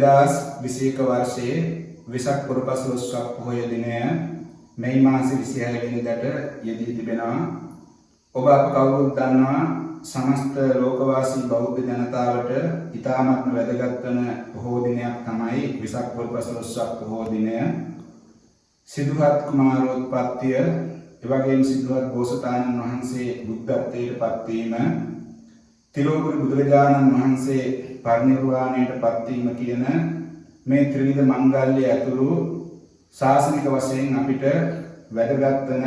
2021 වර්ෂයේ වෙසක් පුර පසළොස්වක පොහොය දිනය මේ මාසේ 26 වෙනිදාට යෙදී තිබෙනවා. ඔබ අප කවුරුත් දන්නවා සමස්ත ලෝකවාසී බෞද්ධ ජනතාවට ඉතාමත්ම වැදගත් වන පොහෝ දිනයක් තමයි වෙසක් පුර පසළොස්වක පොහෝ දිනය. සිදුහත් කුමාරෝත්පත්තිය, එවැගේම සිදුහත් බෝසතාණන් වහන්සේ බුද්ධත්වයට පත්වීම, තිලෝගුරු බුදුරජාණන් වහන්සේ පරිනිර්වාණයට පත්වීම කියන මේ ත්‍රිවිධ මංගල්‍ය ඇතුළු ශාසනික වශයෙන් අපිට වැදගත් වන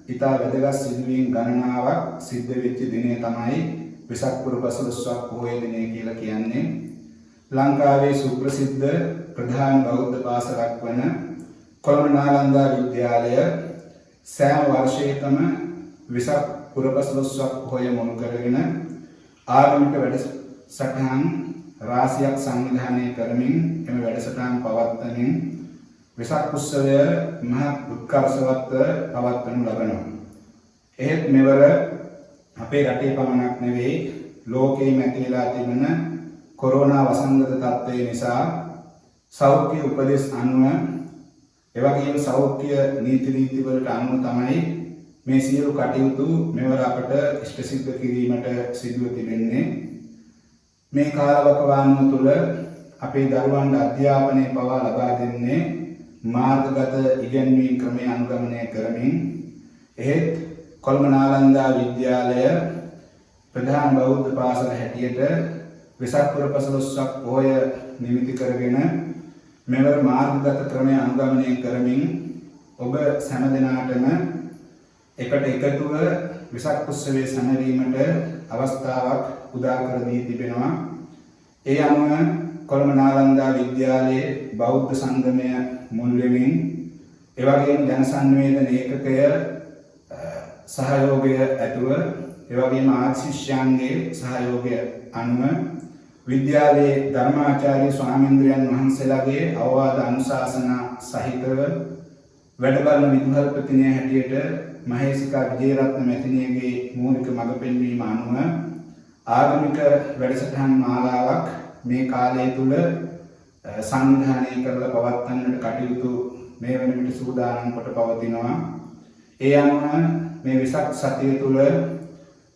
ඉතා වැදගත් සිදුවීම් ගණනාවක් සිද්ධ වෙච්ච දිනය තමයි වෙසක් පුර පසළොස්වක පොහොය දිනය කියලා කියන්නේ. ලංකාවේ සුප්‍රසිද්ධ ප්‍රධාන බෞද්ධ පාසලක් වන කොළඹ නාලන්දා විද්‍යාලය සෑම වර්ෂයකම වෙසක් පුර පසළොස්වක පොහොය මුල් කරගෙන ආගමික වැඩසටහන් රාශියක් සංවිධානය කරමින් එම වැඩසටහන් පවත්වමින් වෙසක් උත්සවය මහත් උත්කර්ෂවත්ව පවත්වනු ලබනවා. එහෙත් මෙවර අපේ රටේ පමණක් නෙවෙයි ලෝකෙම ඇති වෙලා තිබෙන කොරෝනා වසංගත තත්ත්වය නිසා සෞඛ්‍ය උපදෙස් අනුව එවැගේම සෞඛ්‍ය නීති වලට අනුව තමයි මේ සියලු කටයුතු මෙවර අපට ඉෂ්ට සිද්ධ කිරීමට සිදුව තිබෙන්නේ. මේ කාලවකවානුව තුළ අපේ දරුවන්ට අධ්‍යාපනය පවා ලබා දෙන්නේ මාර්ගගත ඉගැන්වීම් ක්‍රමය අනුගමනය කරමින්. එහෙත් කොළඹ නාලන්දා විද්‍යාලය ප්‍රධාන බෞද්ධ පාසල හැටියට වෙසක් පුර පසළොස්වක පොහොය නිමිති කරගෙන මෙවර මාර්ගගත ක්‍රමය අනුගමනය කරමින් ඔබ සෑම දිනකටම එකට එකතුව වෙසක් උත්සවයේ සැමරීමට අවස්ථාවක් උදා කර දී තිබෙනවා. ඒ අනුව කොළඹ නාලන්දා විද්‍යාලයේ බෞද්ධ සංගමය මුල් වෙමින් එවැගේම ජන සංවේදන ඒකකය සහයෝගය ඇතුව එවැගේම ආශිෂ්‍යාංගයේ සහයෝගය අනුව විද්‍යාලයේ ධර්මාචාර්ය ස්වාමීන්ද්‍රයන් වහන්සේලාගේ අවවාද අනුශාසනා සහිතව වැඩ බලන විදුහල්පතිනිය හැටියට මහේසිකා විජේරත්න මැතිණියගේ මූලික මඟ පෙන්වීම අනුව ආගමික වැඩසටහන් මාලාවක් මේ කාලය තුල සංවිධානය කරලා පවත්වන්නට කටයුතු මේ වන විට සූදානම් කොට පවතිනවා. ඒ අනුව මේ වෙසක් සතිය තුල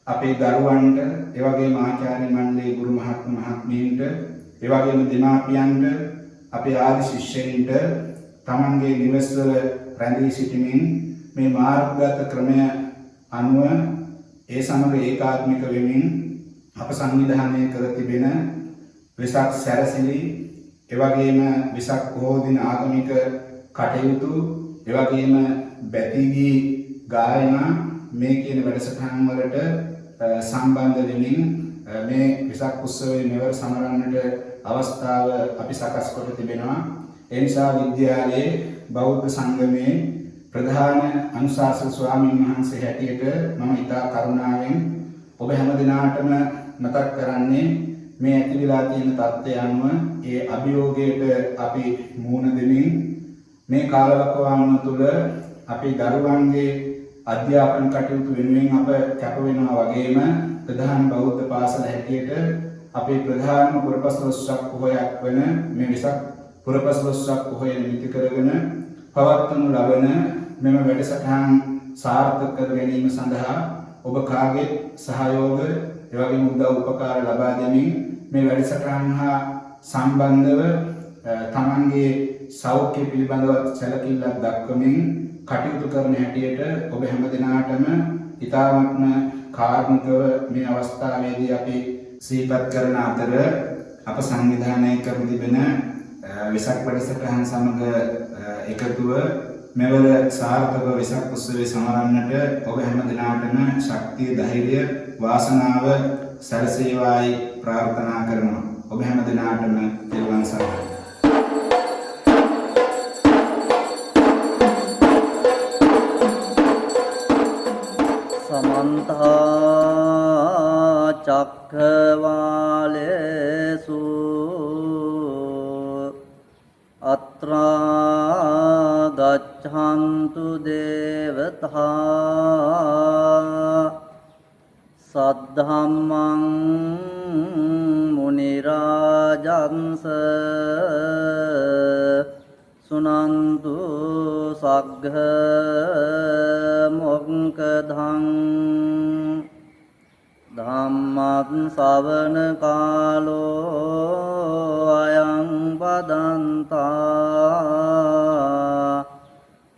අපේ දරුවන්ට, එවැගේම ආචාර්ය මණ්ඩලයේ ගුරු මහත්මීන්ට, එවැගේම දෙමාපියන්ට, අපේ ආදි ශිෂ්‍යයින්ට තමන්ගේ නිවස්වල රැඳී සිටමින් මේ මාර්ගගත ක්‍රමය අනුව ඒ සමග ඒකාත්මික වෙමින් අප සංවිධානය කර තිබෙන වෙසක් සැරසිලි, එවැගේම වෙසක් පොහෝ දින ආගමික කටයුතු, එවැගේම බැතිගී ගායනා මේ කියන වැඩසටහන් වලට සම්බන්ධ වෙමින් මේ වෙසක් උත්සවයේ මෙවර සමරන්නට අවස්ථාව අපි සකස් කොට තිබෙනවා. ඒ නිසා විද්‍යාලයේ බෞද්ධ සංගමයේ ප්‍රධාන අනුශාසක ස්වාමීන් වහන්සේ හැටියට මම ඉතා කරුණාවෙන් ඔබ හැම දිනාටම මතක් කරන්නේ මේ ඇති වෙලා තියෙන තත්ත්වය අනුව ඒ අභියෝගයට අපි මුහුණ දෙමින් මේ කාලවකවානුව තුළ අපේ දරුවන්ගේ අධ්‍යාපන කටයුතු වෙනුවෙන් අප කැප වෙනවා වගේම ප්‍රධාන බෞද්ධ පාසල හැටියට අපේ ප්‍රධානම පුර පසළොස්වක පොහොයක් වන මේ වෙසක් පුර පසළොස්වක පොහොය නිමිති කරගෙන පවත්වනු ලබන මෙම වැඩසටහන් සාර්ථක කර ගැනීම සඳහා ඔබ කාගේ සහයෝග එවැගේම උදව් උපකාර ලබා දෙමින් මේ වැඩසටහන් හා සම්බන්ධව තමන්ගේ සෞඛ්‍ය පිළිබඳව සැලකිල්ලක් දක්වමින් කටයුතු කරන හැටියට ඔබ හැම දිනාටම ඉතාමත්ම කාර්මිකව මේ අවස්ථාවේදී අපි සිහිපත් කරන අතර අප සංවිධානය කර තිබෙන වෙසක් වැඩසටහන් සමග එකතුව මෙවර සාර්ථකව වෙසක් උත්සවය සමරන්නට ඔබ හැම දිනාටම ශක්තිය, ධෛර්යය, වාසනාව සැලසේවායි ප්‍රාර්ථනා කරනවා. ඔබ හැම දිනාටම තෙරුවන් සරණයි. समन्त चक्रवालेषु अत्रा गच्छन्तु देवता सद्धम्मं මුනි රාජංස සුනන්තු සග්ග මොක්ඛදං ධම්මං ශ්‍රවණ කාලෝ අයං බදන්තා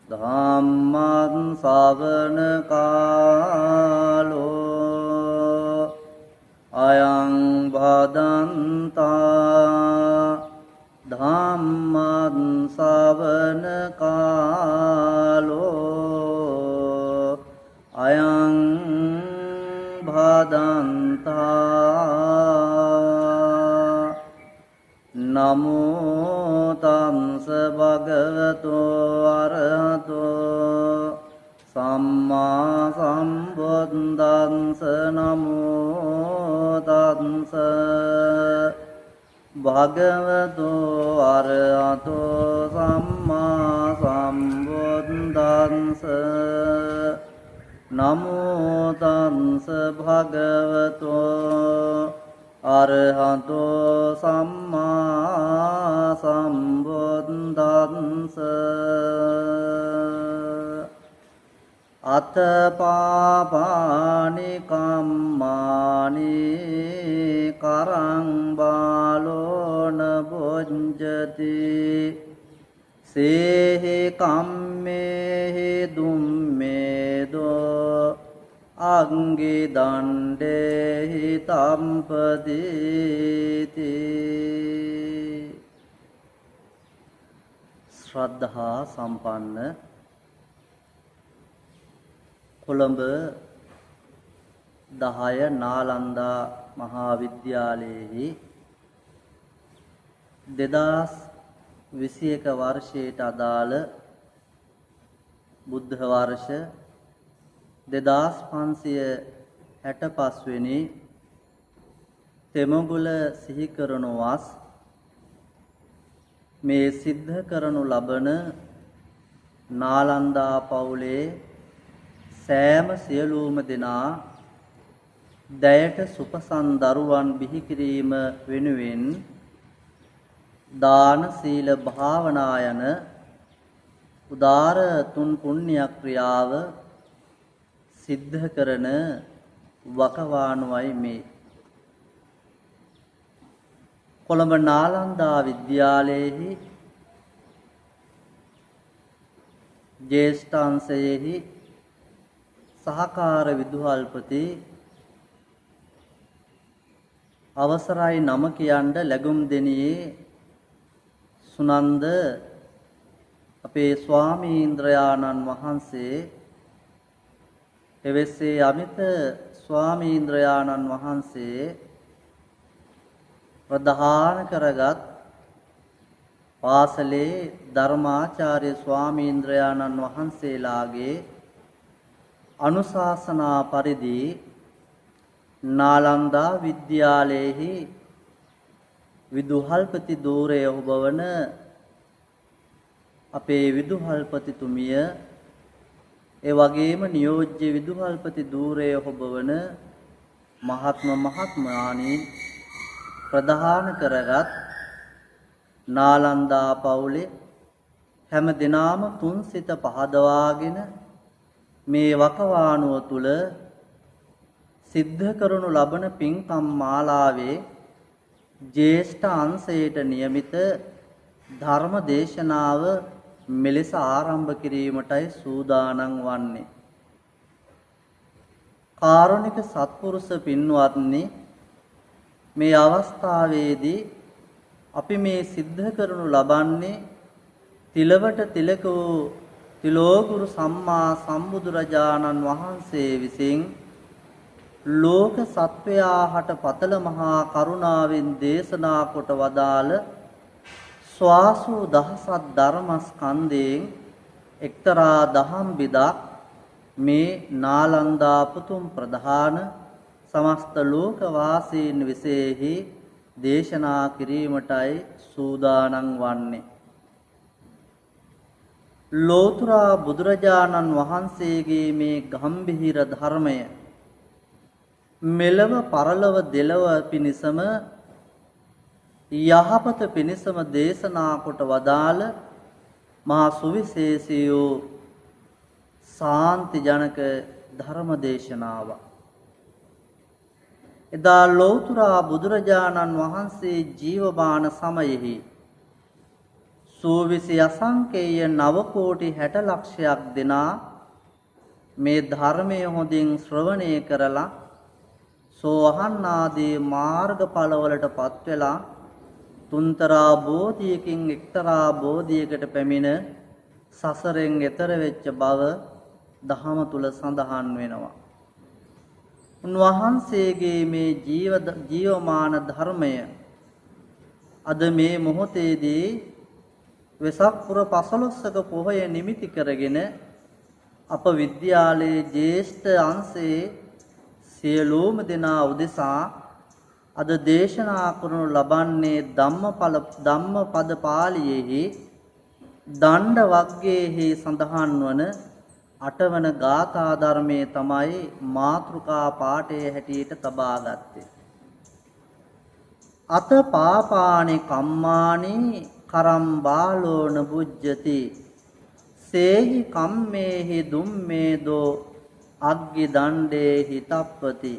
ධම්මං ශ්‍රවණ කාලෝ අයං බදන්තා ධම්මං ශ්‍රවණ කාලෝ අයං භදන්තා නමෝ තංස භගවතෝ අරහතෝ සම්මා සම්බුද්දන්ස නමෝ තංස භගවතෝ අරහතෝ සම්මා සම්බුද්දන්ස නමෝ තංස භගවතෝ අරහතෝ සම්මා සම්බුද්දන්ස අතපාපානි කම්මානි කරං බාලෝන බොංජති සේහි කම්මේහි දුම්මේදෝ අංගි දණ්ඩේහි තම්පදීති. ශ්‍රද්ධා සම්පන්න කොළඹ 10 නාලන්දා මහා විද්‍යාලයේහි 2021 වර්ෂයට අදාළ බුද්ධ වර්ෂ 2565 වෙනි තෙමඟුල සිහි කරනු වස් මේ සිද්ධ කරනු ලබන නාලන්දා පවුලේ සෑම සියලුම දෙනා දයට සුපසන් දරුවන් බිහි කිරීම වෙනුවෙන් දාන සීල භාවනා යන උදාර තුන් පුණ්‍ය ක්‍රියාව සිද්ධ කරන වකවානුවයි මේ. කොළඹ නාලන්දා විද්‍යාලයේහි ජ්‍යෙෂ්ඨාංශයේහි සහකාර විදුහල්පති අවසරයි නම කියන්න ලැබුම් දෙනියේ සුනන්ද අපේ ස්වාමීන්ද්‍රයාණන් වහන්සේ එවෙස්සේ අමිත ස්වාමීන්ද්‍රයාණන් වහන්සේ ප්‍රධාන කරගත් පාසලේ ධර්මාචාර්ය ස්වාමීන්ද්‍රයාණන් වහන්සේලාගේ අනුශාසනා පරිදි නාලන්දා විද්‍යාලයේහි විදුහල්පති ධූරය ඔබවන අපේ විදුහල්පතිතුමිය ඒ වගේම නියෝජ්‍ය විදුහල්පති ධූරය ඔබවන මහත්මයාණන් ප්‍රධාන කරගත් නාලන්දා පවුලේ හැම දිනාම තුන් සිත පහදවාගෙන මේ වකවානුව තුල සිද්ධ කරනු ලබන පින්කම් මාලාවේ ජ්‍යෙෂ්ඨ අංශයට නියමිත ධර්ම දේශනාව මෙලෙස ආරම්භ කිරීමටයි සූදානම් වන්නේ. කාරුණික සත්පුරුෂ පින්වත්නි, මේ අවස්ථාවේදී අපි මේ සිද්ධ කරනු ලබන්නේ තිලවට තිලක වූ තිලෝගුරු සම්මා සම්බුදුරජාණන් වහන්සේ විසින් ලෝක සත්වයාහට පතල මහා කරුණාවෙන් දේශනා කොට වදාළ ස්වාසූ දහසත් ධර්මස්කන්ධයෙන් එක්තරා දහම් බිදක් මේ නාලන්දා පුතුම් ප්‍රධාන සමස්ත ලෝක වාසීන් විශේෂෙහි දේශනා කිරීමටයි සූදානම් වන්නේ. ලෝතර බුදුරජාණන් වහන්සේගේ මේ ගම්භීර ධර්මය මෙලව පරලොව දෙලව පිණිසම යහපත පිණිසම දේශනා කොට වදාළ මහා සුවිශේෂී වූ ශාන්ති ජනක ධර්ම දේශනාව. එදා ලෞතර බුදුරජාණන් වහන්සේ ජීවමාන සමයෙහි සූවිසි අසංකේය 9 කෝටි 60 ලක්ෂයක් දෙනා මේ ධර්මය හොඳින් ශ්‍රවණය කරලා සෝහන් ආදී මාර්ගඵලවලට පත් වෙලා තුන්තරා බෝධියකින් එක්තරා බෝධියකට පැමිණ සසරෙන් එතර වෙච්ච බව දහම තුල සඳහන් වෙනවා. උන්වහන්සේගේ මේ ජීවමාන ධර්මය අද මේ මොහොතේදී වෙසක් පුර 15ක පොහොය නිමිති කරගෙන අප විද්‍යාලයේ ජ්‍යෙෂ්ඨ අංශයේ සියලුම දෙනා උදෙසා අද දේශනා කරනු ලබන්නේ ධම්මපද පාළියේහි දණ්ඩ වග්ගයේහි සඳහන් වන 8 වන ගාථා ධර්මයේ තමයි මාතෘකා පාඨයේ හැටියට තබා ගත්තේ. අත පාපානි කම්මානි කරම් බාලෝන බුජ්ජති සේහි කම්මේහි දුම්මේදෝ අග්ගි දණ්ඩේහි තප්පති.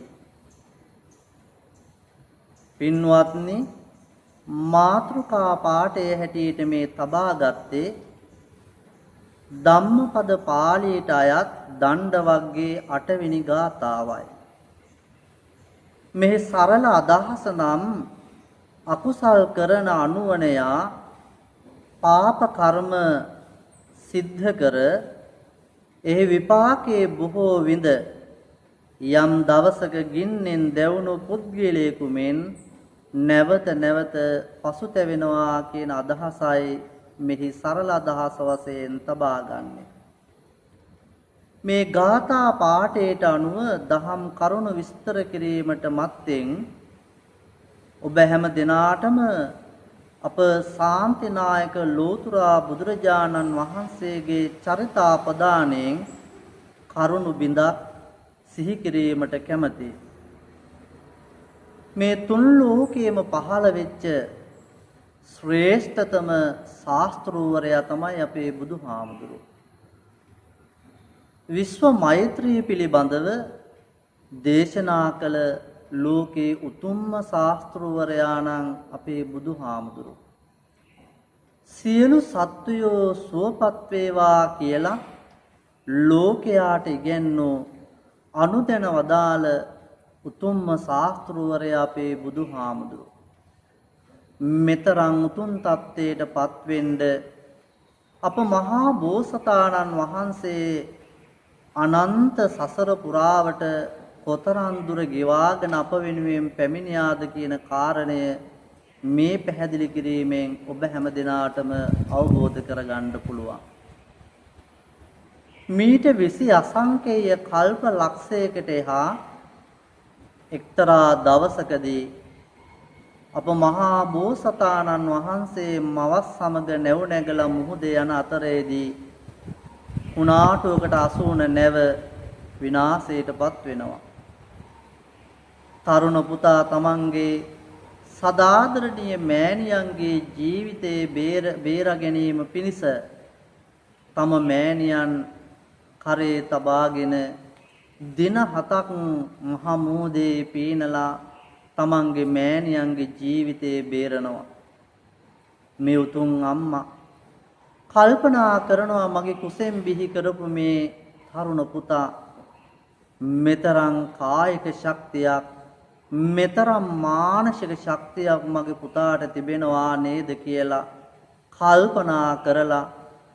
පින්වත්නි, මාතෘකා පාඨයේ හැටියට මේ තබා ගත්තේ ධම්මපද පාළියට අයත් දණ්ඩ වග්ගයේ 8 වෙනි ගාථාවයි. මේ සරල අදහස නම් අකුසල් කරන අනුවණයා පාප කර්ම සිද්ධ කර එහි විපාකයේ බොහෝ විඳ යම් දවසක ගින්නෙන් දැවුණු පුද්ගලයෙකු මෙන් නැවත නැවත පසුතැවෙනවා කියන අදහසයි මෙහි සරල අදහස වශයෙන් තබා ගන්නේ. මේ ගාථා පාඨයට අනුව දහම් කරුණු විස්තර කිරීමට මත්තෙන් ඔබ හැම දිනාටම අප ශාන්තිනායක ලෝතුරා බුදුරජාණන් වහන්සේගේ චරිතාපදානයෙන් කරුණු බිඳක් සිහි කිරීමට කැමැති. මේ තුන් ලෝකයේම පහළ වෙච්ච ශ්‍රේෂ්ඨතම ශාස්ත්‍රූවරයා තමයි අපේ බුදුහාමුදුරුවෝ. විශ්ව මෛත්‍රිය පිළිබඳව දේශනා කළ ලෝකේ උතුම්ම ශාස්ත්‍රූවරයා නම් අපේ බුදුහාමුදුරුවෝ. සියලු සත්වයෝ සුවපත් වේවා කියලා ලෝකයාට ඉගැන්වූ අනුදැන වදාළ උතුම්ම ශාස්ත්‍රූවරයා අපේ බුදුහාමුදුරුවෝ. මෙතරම් උතුම් තත්ත්වයට පත්වෙන්න අප මහා බෝසතාණන් වහන්සේ අනන්ත සසර පුරාවට කොතරම් දුර ගෙවාගෙන අප වෙනුවෙන් පැමිණියාද කියන කාරණය මේ පැහැදිලි කිරීමෙන් ඔබ හැම දිනාටම අවබෝධ කරගන්න පුළුවන්. මීට 20 අසංකේය කල්ප ලක්ෂයකට එහා එක්තරා දවසකදී අප මහා බෝසතාණන් වහන්සේ මවස් සමග නැව් නැගලා මුහුදේ යන අතරේදී කුණාටුවකට අසු වුණ නැව විනාශයටපත් වෙනවා. තරුණ පුතා තමන්ගේ සදාදරණීය මෑණියන්ගේ ජීවිතේ බේර ගැනීම පිණිස තම මෑණියන් කරේ තබාගෙන දින 7ක් මහ මුහුදේ පීනලා තමන්ගේ මෑණියන්ගේ ජීවිතේ බේරනවා. මේ උතුම් අම්මා කල්පනා කරනවා මගේ කුසෙන් බිහි කරපු මේ තරුණ පුතා මෙතරම් කායික ශක්තියක් මෙතරම් මානසික ශක්තියක් මගේ පුතාට තිබෙනවා නේද කියලා කල්පනා කරලා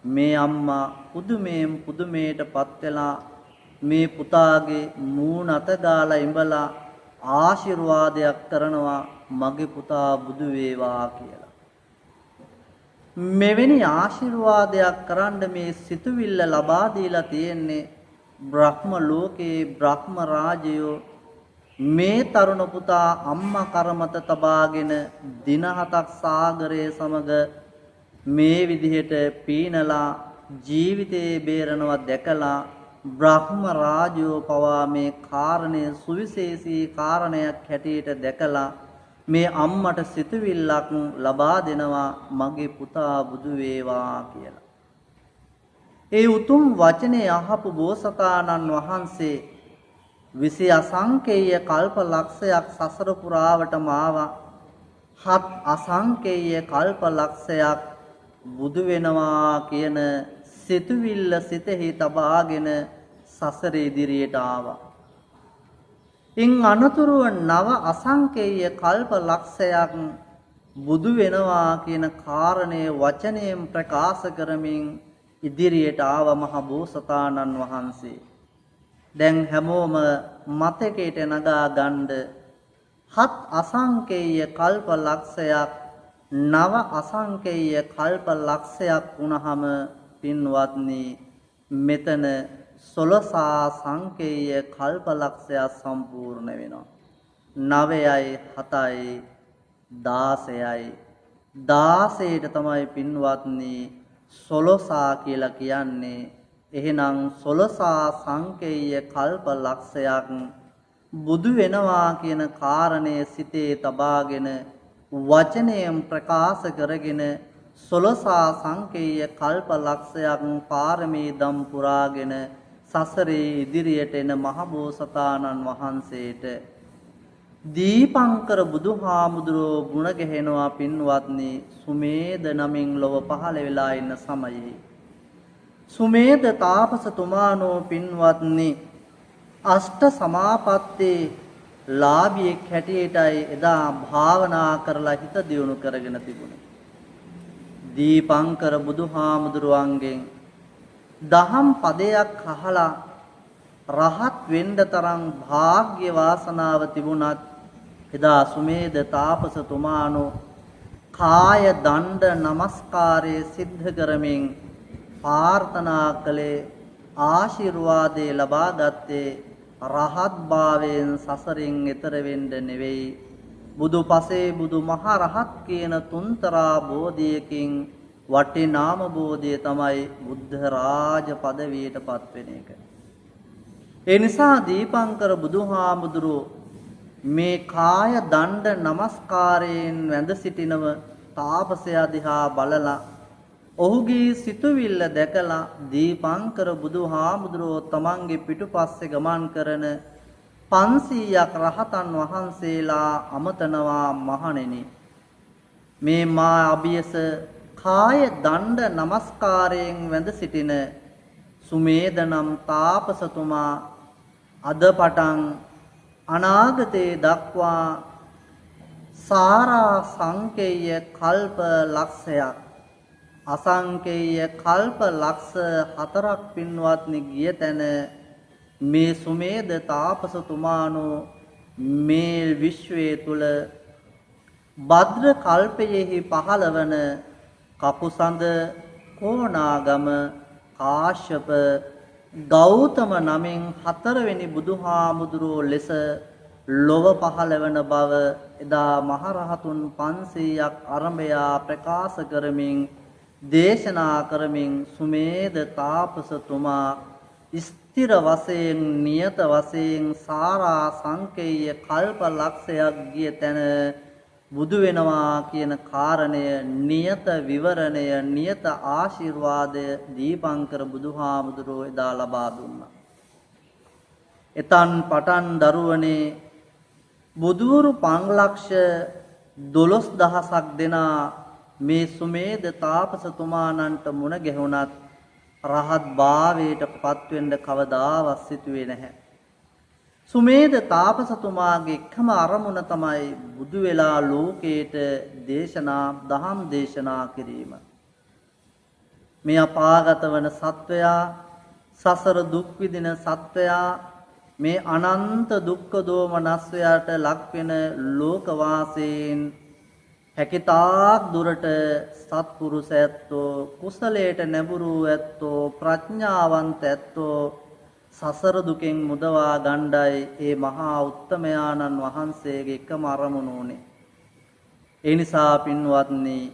මේ අම්මා පුදුමයටපත් වෙලා මේ පුතාගේ මූණ අත දාලා ඉඹලා ආශිර්වාදයක් කරනවා මගේ පුතා බුදු වේවා කියලා. මෙවැනි ආශිර්වාදයක් කරන්න මේ සිතුවිල්ල ලබා දීලා තියෙන්නේ බ්‍රහ්ම ලෝකේ බ්‍රහ්ම රාජයෝ මේ තරුණ පුතා අම්මා කරමත තබාගෙන දින 7ක් සාගරයේ සමග මේ විදිහට පීනලා ජීවිතේ බේරනවා දැකලා බ්‍රහ්ම රාජයෝ පවා මේ කාරණය සුවිශේෂී කාරණයක් හැටියට දැකලා මේ අම්මට සිතුවිල්ලක් ලබා දෙනවා මගේ පුතා බුදු වේවා කියලා. ඒ උතුම් වචනේ අහපු බෝසතාණන් වහන්සේ විසි අසංකේය කල්ප ලක්ෂයක් සසර පුරාවටම ආවා. හත් අසංකේය කල්ප ලක්ෂයක් බුදු වෙනවා කියන සිතුවිල්ල සිතෙහි තබාගෙන සසර ඉදිරියට ආවා. ඉන් අනතුරුව නව අසංකේය කල්ප ලක්ෂයක් බුදු වෙනවා කියන කාරණය වචනයෙන් ප්‍රකාශ කරමින් ඉදිරියට ආව මහ බෝසතාණන් වහන්සේ. දැන් හැමෝම මතකයට නගා ගන්න හත් අසංකේය කල්ප ලක්ෂයක් නව අසංකේය කල්ප ලක්ෂයක් වුණහම පින්වත්නි මෙතන 16 සංකේය කල්ප ලක්ෂයක් සම්පූර්ණ වෙනවා. 9යි 7යි 16යි 16ට තමයි පින්වත්නි 16 කියලා කියන්නේ. එහෙනම් 16 සංකේය කල්ප ලක්ෂයක් බුදු වෙනවා කියන කාරණය සිතේ තබාගෙන වචනයෙන් ප්‍රකාශ කරගෙන 16 සංකේය කල්ප ලක්ෂයක් පාරමී දම් පුරාගෙන සසරේ ඉදිරියට එන මහබෝසතාණන් වහන්සේට දීපංකර බුදුහාමුදුරෝ ගුණ ගැහෙනවා පින්වත්නි සුමේද නමින් ලොව පහළ වෙලා ඉන්න සමයේ. සුමේද තාපසතුමානෝ පින්වත්නි අෂ්ට සමාපත්තේ ලාභියෙක් හැටියටයි එදා භාවනා කරලා හිත දියුණු කරගෙන තිබුණේ. දීපංකර බුදුහාමුදුරුවන්ගෙන් දහම් පදයක් අහලා රහත් වෙන්න තරම් වාග්ය වාසනාව තිබුණත් එදා සුමේද තාපසතුමානෝ කාය දණ්ඩ නමස්කාරය සිද්ධ කරමින් ප්‍රාර්ථනා කළේ ආශිර්වාදේ ලබා ගත්තේ රහත් භාවයෙන් සසරින් එතර වෙන්න නෙවෙයි බුදු පසේ බුදු මහ රහත් කියන තුන්තරා බෝධියකින් වටිනාම බෝධිය තමයි බුද්ධ රාජ පදවියට පත්වෙන එක. ඒ නිසා දීපංකර බුදුහාමුදුරුවෝ මේ කාය දණ්ඩ නමස්කාරයෙන් වැඳ සිටිනව තාපසයා දිහා බලලා ඔහුගේ සිතුවිල්ල දැකලා දීපංකර බුදුහාමුදුරුවෝ තමන්ගේ පිටුපස්සේ ගමන් කරන 500ක් රහතන් වහන්සේලා අමතනවා මහණෙනි මේ මා අභියස කාය දණ්ඩ නමස්කාරයෙන් වැඳ සිටින සුමේද නම් තාපසතුමා අද පටන් අනාගතේ දක්වා සාරා සංකේය කල්ප ලක්ෂයක් අසංකේය කල්ප ලක්ෂ 4ක් පින්වත්නි ගිය තැන මේ සුමේද තාපසතුමානෝ මේ විශ්වයේ තුල භද්‍ර කල්පයෙහි පහළවන කකුසඳ කෝණාගම කාශ්‍යප ගෞතම නමින් 4 වෙනි බුදුහාමුදුරුවෝ ලෙස ලොව පහළ වන බව එදා මහරහතුන් 500ක් අරඹයා ප්‍රකාශ කරමින් දේශනා කරමින් සුමේද තාපසතුමා ස්ථිර වශයෙන් නියත වශයෙන් සාරා සංකේය කල්ප ලක්ෂයක් ගිය තැන බුදු වෙනවා කියන කාරණය නියත විවරණය නියත ආශිර්වාදය දීපංකර බුදුහාමුදුරුවෝ එදා ලබා දුන්නා. එතන් පටන් දරුවනේ බුදුරු 5,12,000ක් දෙනා මේ සුමේද තාපසතුමාණන්ට මුණ ගැහුණත් රහත් භාවයට පත් වෙන්න කවදාවත් සිටුවේ නැහැ. සුමේද තාපසතුමාගේ එකම අරමුණ තමයි බුදු වෙලා ලෝකේට දහම් දේශනා කිරීම. මේ අපාගත වන සත්වයා සසර දුක් විඳින සත්වයා මේ අනන්ත දුක්ඛ දෝමනස්වයට ලක් වෙන ලෝකවාසීන් හැකිතාක් දුරට සත්පුරුෂයත්ෝ කුසලයට නැඹුරු ඇත්තෝ ප්‍රඥාවන්ත ඇත්තෝ සසර දුකෙන් මුදවා ගණ්ඩයි ඒ මහා උත්තමයාණන් වහන්සේගේ එකම අරමුණ උනේ. ඒ නිසා පින්වත්නි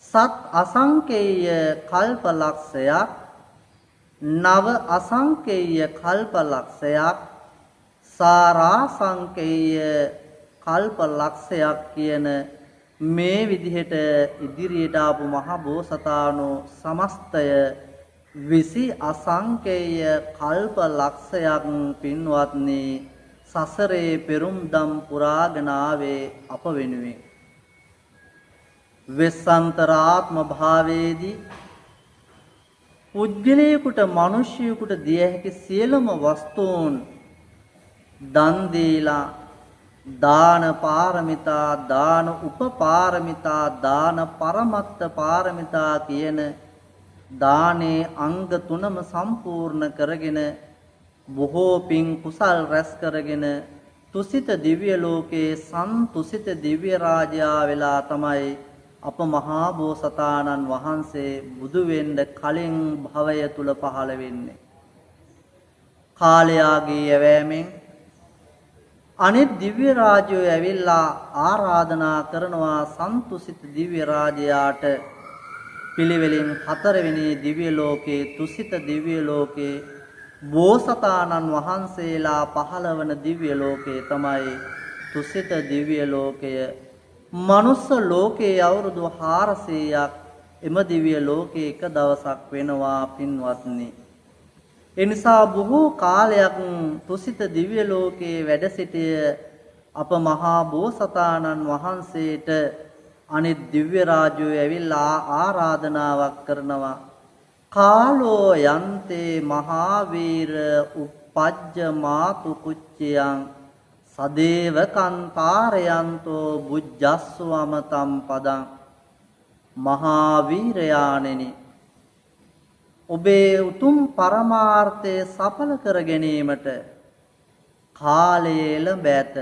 සත් අසංකේය කල්ප ලක්ෂයක් නව අසංකේය කල්පලක්ෂයක් සාරාසංකේය කල්පලක්ෂයක් කියන මේ විදිහට ඉදිරියට ආපු මහ බෝසතාණෝ සමස්තය 20 අසංකේය කල්පලක්ෂයක් පින්වත්නි සසරේ පෙරුම්දම් පුරාගෙන ආවේ අප වෙනුවෙන් වෙස්සන්තරාත්ම භාවයේදී පුජ්‍යලයකට මිනිසියෙකුට දිය හැකි සියලුම වස්තුන් දන් දීලා දාන පාරමිතා දාන උපපාරමිතා දාන පරමත්ත පාරමිතා කියන දානේ අංග තුනම සම්පූර්ණ කරගෙන බොහෝ පින් කුසල් රැස් කරගෙන තුසිත දිව්‍ය ලෝකේ සන්තුසිත දිව්‍ය රාජයා වෙලා තමයි අප මහා බෝසතාණන් වහන්සේ බුදු වෙන්න කලින් භවය තුල පහළ වෙන්නේ. කාලයාගේ යැවෑමෙන් අනිත් දිව්‍ය රාජයෝ ඇවිල්ලා ආරාධනා කරනවා සන්තුසිත දිව්‍ය රාජයාට පිළිවෙලින් 4 වෙනි දිව්‍ය ලෝකේ තුසිත දිව්‍ය ලෝකේ බෝසතාණන් වහන්සේලා 15 වන දිව්‍ය ලෝකේ තමයි තුසිත දිව්‍ය ලෝකය. මනුස්ස ලෝකයේ අවුරුදු 400ක් එම දිව්‍ය ලෝකේ එක දවසක් වෙනවා පින්වත්නි. ඒ නිසා බොහෝ කාලයක් තුසිත දිව්‍ය ලෝකේ වැඩ සිටිය අප මහා බෝසතාණන් වහන්සේට අනිත් දිව්‍ය රාජයෝ ඇවිල්ලා ආරාධනාවක් කරනවා. කාලෝ යන්තේ මහාවීර උප්පජ්ජ මාතු කුච්චයන් සදේවකං තාරයන්තෝ බුජ්ජස්වමතම් පදං මහාවීරයාණෙනි ඔබේ උතුම් පරමාර්ථය සඵල කර ගැනීමට කාලය එළඹ ඇත.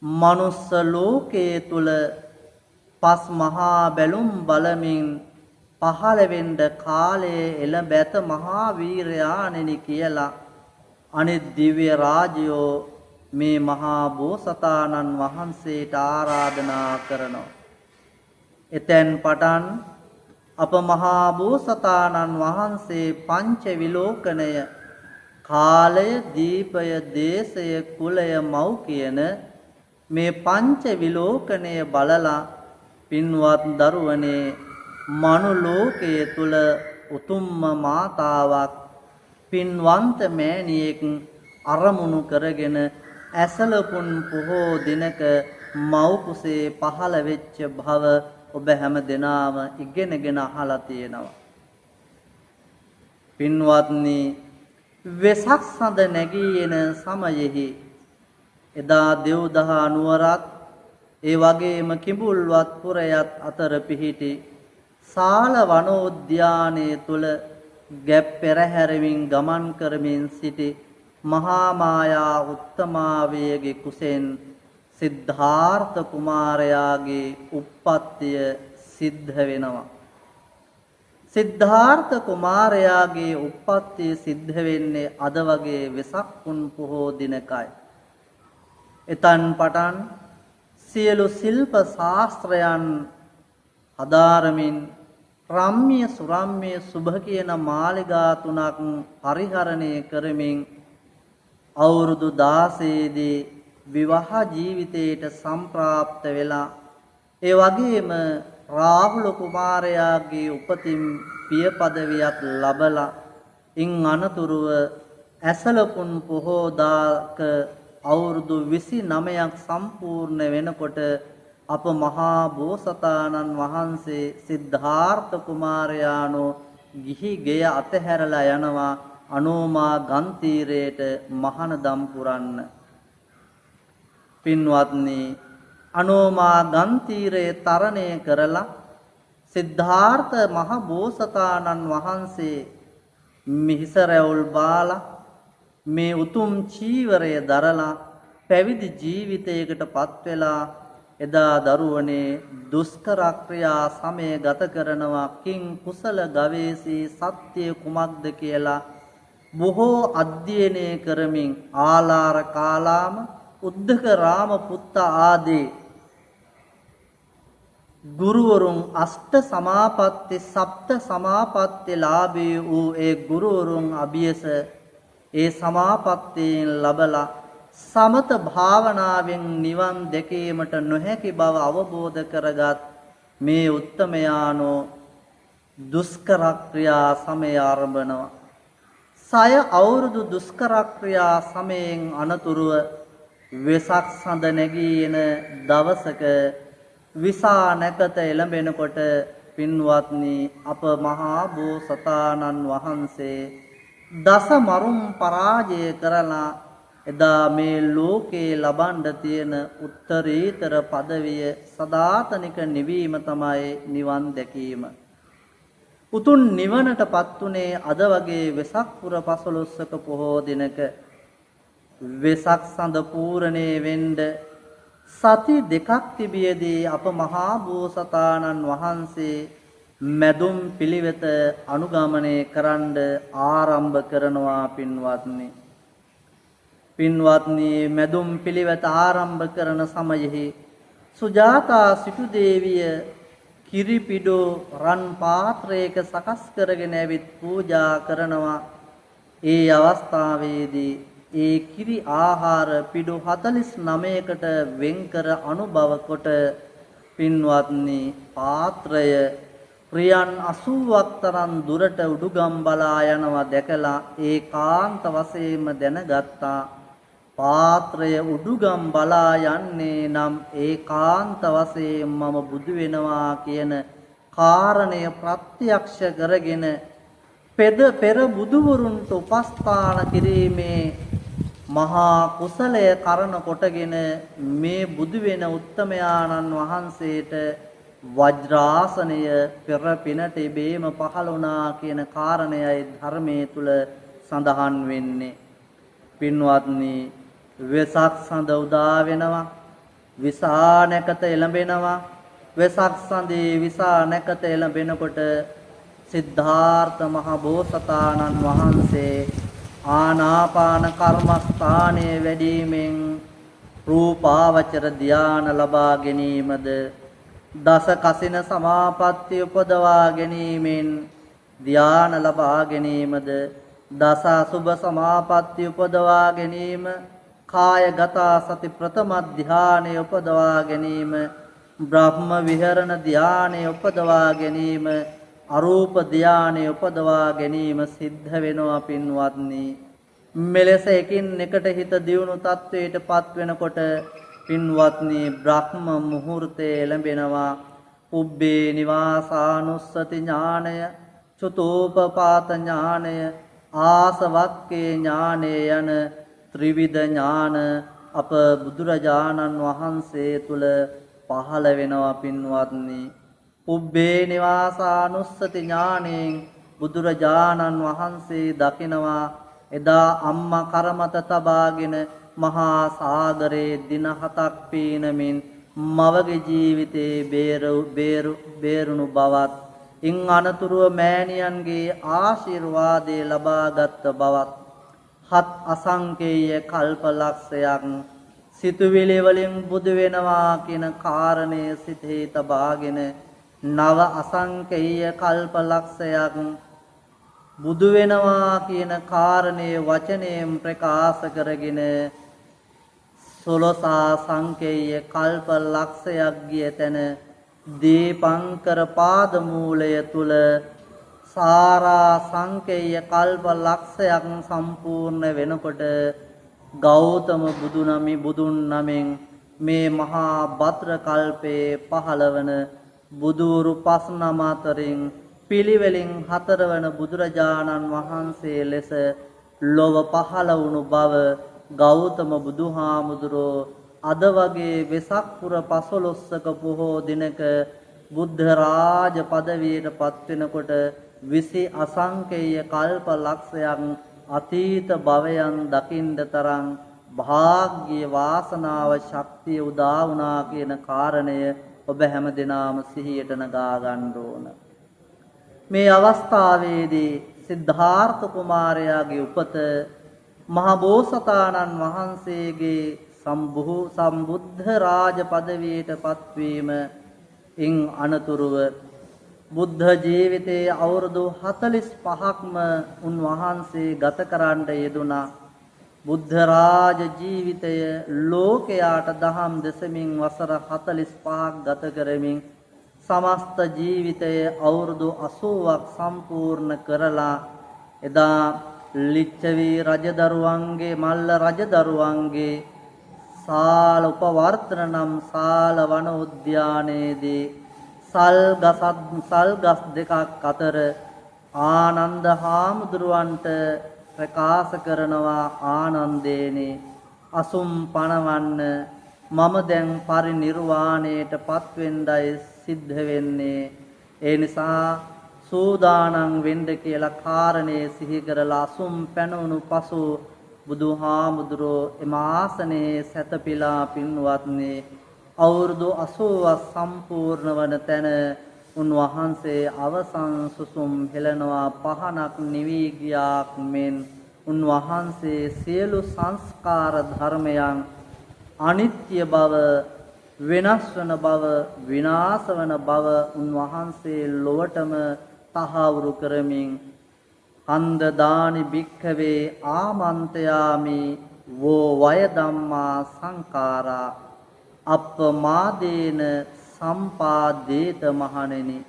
මනුස්ස ලෝකයේ තුල පස් මහා බැලුම් බලමින් පහළ වෙන්න කාලය එළඹ ඇත මහා වීරයාණෙනි කියලා අනිත් දිව්‍ය රාජයෝ මේ මහා බෝසතාණන් වහන්සේට ආරාධනා කරනවා. එතෙන් පටන් අප මහා බෝසතාණන් වහන්සේ පංච විලෝකණය කාලය දීපය දේශය කුලය මව් කියන මේ පංච විලෝකණය බලලා පින්වත් දරුවනේ මනු ලෝකයේ තුල උතුම්ම මාතාවක් පින්වන්ත මෑණියෙක් අරමුණු කරගෙන ඇසලපුන් පොහෝ දිනක මව් කුසේ පහළ වෙච්ච භව ඔබ හැම දිනාම ඉගෙනගෙන අහලා තියෙනවා. පින්වත්නි වෙසක් සඳ නැගී එන සමයෙහි එදා දෙව්දහා නුවරත් ඒ වගේම කිඹුල්වත් පුරයත් අතර පිහිටි සාල වනෝද්‍යානයේ තුල ගැප් පෙරහැරමින් ගමන් කරමින් සිටි මහා මායා උත්තමාවේගේ කුසෙන් සිද්ධාර්ථ කුමාරයාගේ උප්පත්තිය සිද්ධ වෙනවා. සිද්ධාර්ථ කුමාරයාගේ උප්පත්තිය සිද්ධ වෙන්නේ අද වගේ වෙසක් පුන් පොහෝ දිනකයි. එතන් පටන් සියලු ශිල්ප ශාස්ත්‍රයන් හදාරමින් රම්ම්‍ය සුරම්ම්‍ය සුභ කියන මාලිගා තුනක් පරිහරණය කරමින් අවුරුදු 16 දී විවාහ ජීවිතයට සම්ප්‍රාප්ත වෙලා ඒ වගේම රාහුල කුමාරයාගේ උපතින් පිය පදවියක් ලබලා ඉන් අනතුරුව ඇසලපුන් පොහෝ දාක අවුරුදු 29ක් සම්පූර්ණ වෙනකොට අප මහා බෝසතාණන් වහන්සේ සිද්ධාර්ථ කුමාරයාණෝ ගිහි ගෙය අතහැරලා යනවා අනෝමා ගන්තීරයට මහානදම් පුරන්න. පින්වත්නි අනෝමා ගන්තීරයේ තරණය කරලා සිද්ධාර්ථ මහ බෝසතාණන් වහන්සේ මිහිසරැවුල් බාලා මේ උතුම් චීවරය දරලා පැවිදි ජීවිතයකට පත් වෙලා එදා දරුවනේ දුෂ්කර ක්‍රියා සමය ගත කරනවා කිං කුසල ගවේසී සත්‍ය කුමක්ද කියලා බොහෝ අධ්‍යයනය කරමින් ආලාර කාලාම උද්ධක රාම පුත්ත ආදී ගුරුවරුන් අෂ්ට සමාපatti සප්ත සමාපatti ලාභී වූ ඒ ගුරුවරුන් අභියස ඒ සමාපත්තීන් ලබලා සමත භාවනාවෙන් නිවන් දැකීමට නොහැකි බව අවබෝධ කරගත් මේ උත්තමයානෝ දුෂ්කර ක්‍රියා සමය ආරම්භනවා. 6 අවුරුදු දුෂ්කර ක්‍රියා සමයෙන් අනතුරුව වෙසක් සඳ නැගී එන දවසක විසා නැකත එළඹෙනකොට පින්වත්නි අප මහා බෝසතාණන් වහන්සේ දස මරුම් පරාජය කරලා එදා මේ ලෝකේ ලබන්න තියෙන උත්තරීතර පදවිය සදාතනික නිවීම තමයි නිවන් දැකීම. උතුම් නිවනටපත් උනේ අද වගේ වෙසක් පුර 15ක පොහෝ දිනක. වෙසක් සඳ පූර්ණේ වෙන්න සති දෙකක් තිබියදී අප මහා බෝසතාණන් වහන්සේ මැදුම් පිළිවෙත අනුගමනය කරන්න ආරම්භ කරනවා පින්වත්නි. පින්වත්නි මැදුම් පිළිවෙත ආරම්භ කරන සමයෙහි සුජාතා සිටු දේවිය කිරිපිඩු රන් පාත්‍රයක සකස් කරගෙන ඇවිත් පූජා කරනවා. ඒ අවස්ථාවේදී ඒ කිරි ආහාර පිඩු 49කට වෙන්කර අනුභව කොට පින්වත්නි පාත්‍රය ප්‍රියන් 80ක් තරම් දුරට උඩුගම් බලා යනවා දැකලා ඒකාන්ත වශයෙන්ම දැනගත්තා පාත්‍රය උඩුගම් බලා යන්නේ නම් ඒකාන්ත වශයෙන් මම බුදු වෙනවා කියන කාරණය ප්‍රත්‍යක්ෂ කරගෙන පෙර බුදුවරුන්ට උපස්ථාන කිරීමේ මහා කුසලය කරන කොටගෙන මේ බුදු වෙන උත්තමයාණන් වහන්සේට වජ්‍රාසනය පෙර පිනට ඉබේම පහළ වුණා කියන කාරණයයි ධර්මයේ තුල සඳහන් වෙන්නේ. පින්වත්නි වෙසක් සඳ උදා වෙනවා විසා නැකත එළඹෙනවා. වෙසක් සඳේ විසා නැකත එළඹෙනකොට සිද්ධාර්ථ මහ බෝසතාණන් වහන්සේ ආනාපාන කර්මස්ථානයේ වැඩීමෙන් රූපාවචර ධානය ලබා ගැනීමද දස කසින සමාපatti උපදවා ගැනීමෙන් ධානය ලබා ගැනීමද දස අසුභ සමාපatti උපදවා ගැනීම කායගත සති ප්‍රථම ධානය උපදවා ගැනීම බ්‍රහ්ම විහරණ ධානය උපදවා ගැනීම අරූප ධානය උපදවා ගැනීම සිද්ධ වෙනවා පින්වත්නි. මෙලෙස එකින් එකට හිත දියුණු තත්වයට පත් වෙනකොට පින්වත්නි බ්‍රහ්ම මුහුර්තයේ එළඹෙනවා. උබ්බේ නිවාසානුස්සති ඥානය, චුතෝපපාත ඥානය, ආසවක්කේ ඥානය යන ත්‍රිවිධ ඥාන අප බුදුරජාණන් වහන්සේ තුල පහළ වෙනවා පින්වත්නි. උබ්බේ නිවාසානුස්සති ඥාණයෙන් බුදුරජාණන් වහන්සේ දකිනවා එදා අම්මා කරමත තබාගෙන මහා සාගරයේ දින 7ක් පීනමින් මවගේ ජීවිතේ බේරුණු බවත් ඉන් අනතුරුව මෑණියන්ගේ ආශිර්වාදය ලබාගත් බවත් හත් අසංකේය කල්පලක්ෂයක් සිතුවිලි වලින් බුදු වෙනවා කියන කාරණය සිතේ තබාගෙන නව අසංකේය කල්පලක්ෂයක් බුදු වෙනවා කියන කාරණේ වචනයෙන් ප්‍රකාශ කරගෙන 16 සංකේය කල්පලක්ෂයක් ගිය තැන දීපංකර පාද මූලය තුල සාරා සංකේය කල්පලක්ෂයක් සම්පූර්ණ වෙනකොට ගෞතම බුදුන් නමෙන් මේ මහා භද්‍ර කල්පයේ පහළවන බුදුරු 5 අතරින් පිළිවෙලින් 4 වන බුදුරජාණන් වහන්සේ ලෙස ලොව පහළ වුණු බව ගෞතම බුදුහාමුදුරෝ අද වගේ වෙසක් පුර 15ක පොහෝ දිනක බුද්ධ රාජ පදවියට පත් වෙනකොට 20 අසංකේය කල්ප ලක්ෂයක් අතීත භවයන් දකින්න තරම් භාග්‍ය වාසනාව ශක්තිය උදා වුණා කියන කාරණය ඔබ හැම දිනම සිහියට නගා ගන්න ඕන. මේ අවස්ථාවේදී සිද්ධාර්ථ කුමාරයාගේ උපත මහ බෝසතාණන් වහන්සේගේ සම්බුද්ධ රාජ පදවියට පත්වීම ඉන් අනතුරුව බුද්ධ ජීවිතයේ අවුරුදු 45ක්ම උන්වහන්සේ ගත කරන්න යෙදුණා. බුද්ධ රාජ ජීවිතය ලෝකයාට දහම් දෙසමින් වසර 45ක් ගත කරමින් සමස්ත ජීවිතය අවුරුදු 80ක් සම්පූර්ණ කරලා එදා ලිච්ඡවි රජදරුවන්ගේ මල්ල රජදරුවන්ගේ සාල උපවර්තන නම් සාල වන උද්‍යානයේදී සල් ගස් දෙකක් අතර ආනන්ද හාමුදුරුවන්ට ප්‍රකාශ කරනවා ආනන්දේනි අසුම් පණවන්න මම දැන් පරිනිර්වාණයට පත් වෙන්නයි සිද්ධ වෙන්නේ ඒ නිසා සූදානම් වෙන්න කියලා කාරණේ සිහි කරලා අසුම් පැනුණු පසු බුදුහාමුදුරෝ එම ආසනයේ සැතපීලා පින්වත්නි අවුරුදු 80ක් සම්පූර්ණ වන තැන උන්වහන්සේ අවසන් සුසුම් හෙළනවා පහනක් නිවි ගියාක් මෙන් උන්වහන්සේ සියලු සංස්කාර ධර්මයන් අනිත්‍ය බව වෙනස් වන බව විනාශ වන බව උන්වහන්සේ ලොවටම තහවුරු කරමින් හන්ද දානි භික්ඛවේ ආමන්තයාමි වෝ වය ධම්මා සංඛාරා අප්පමාදේන සම්පාදේත මහණෙනි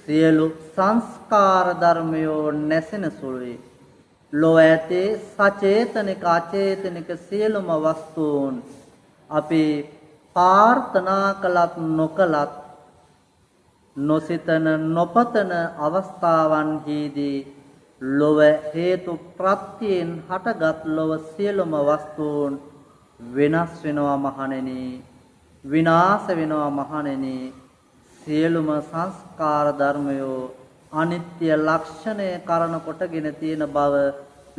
සියලු සංස්කාර ධර්මයෝ නැසෙන සුළුයි ලෝ ඇතේ සචේතනික අචේතනික සියලුම වස්තුන් අපි ප්‍රාර්ථනා කළත් නොකළත් නොසිතන නොපතන අවස්ථාවන්හිදී ලොව හේතු ප්‍රත්‍යයෙන් හටගත් ලොව සියලුම වස්තුන් වෙනස් වෙනවා මහණෙනි විනාශ වෙනවා මහණෙනි සියලුම සංස්කාර ධර්මයෝ අනිත්‍ය ලක්ෂණය කරන කොටගෙන තියෙන බව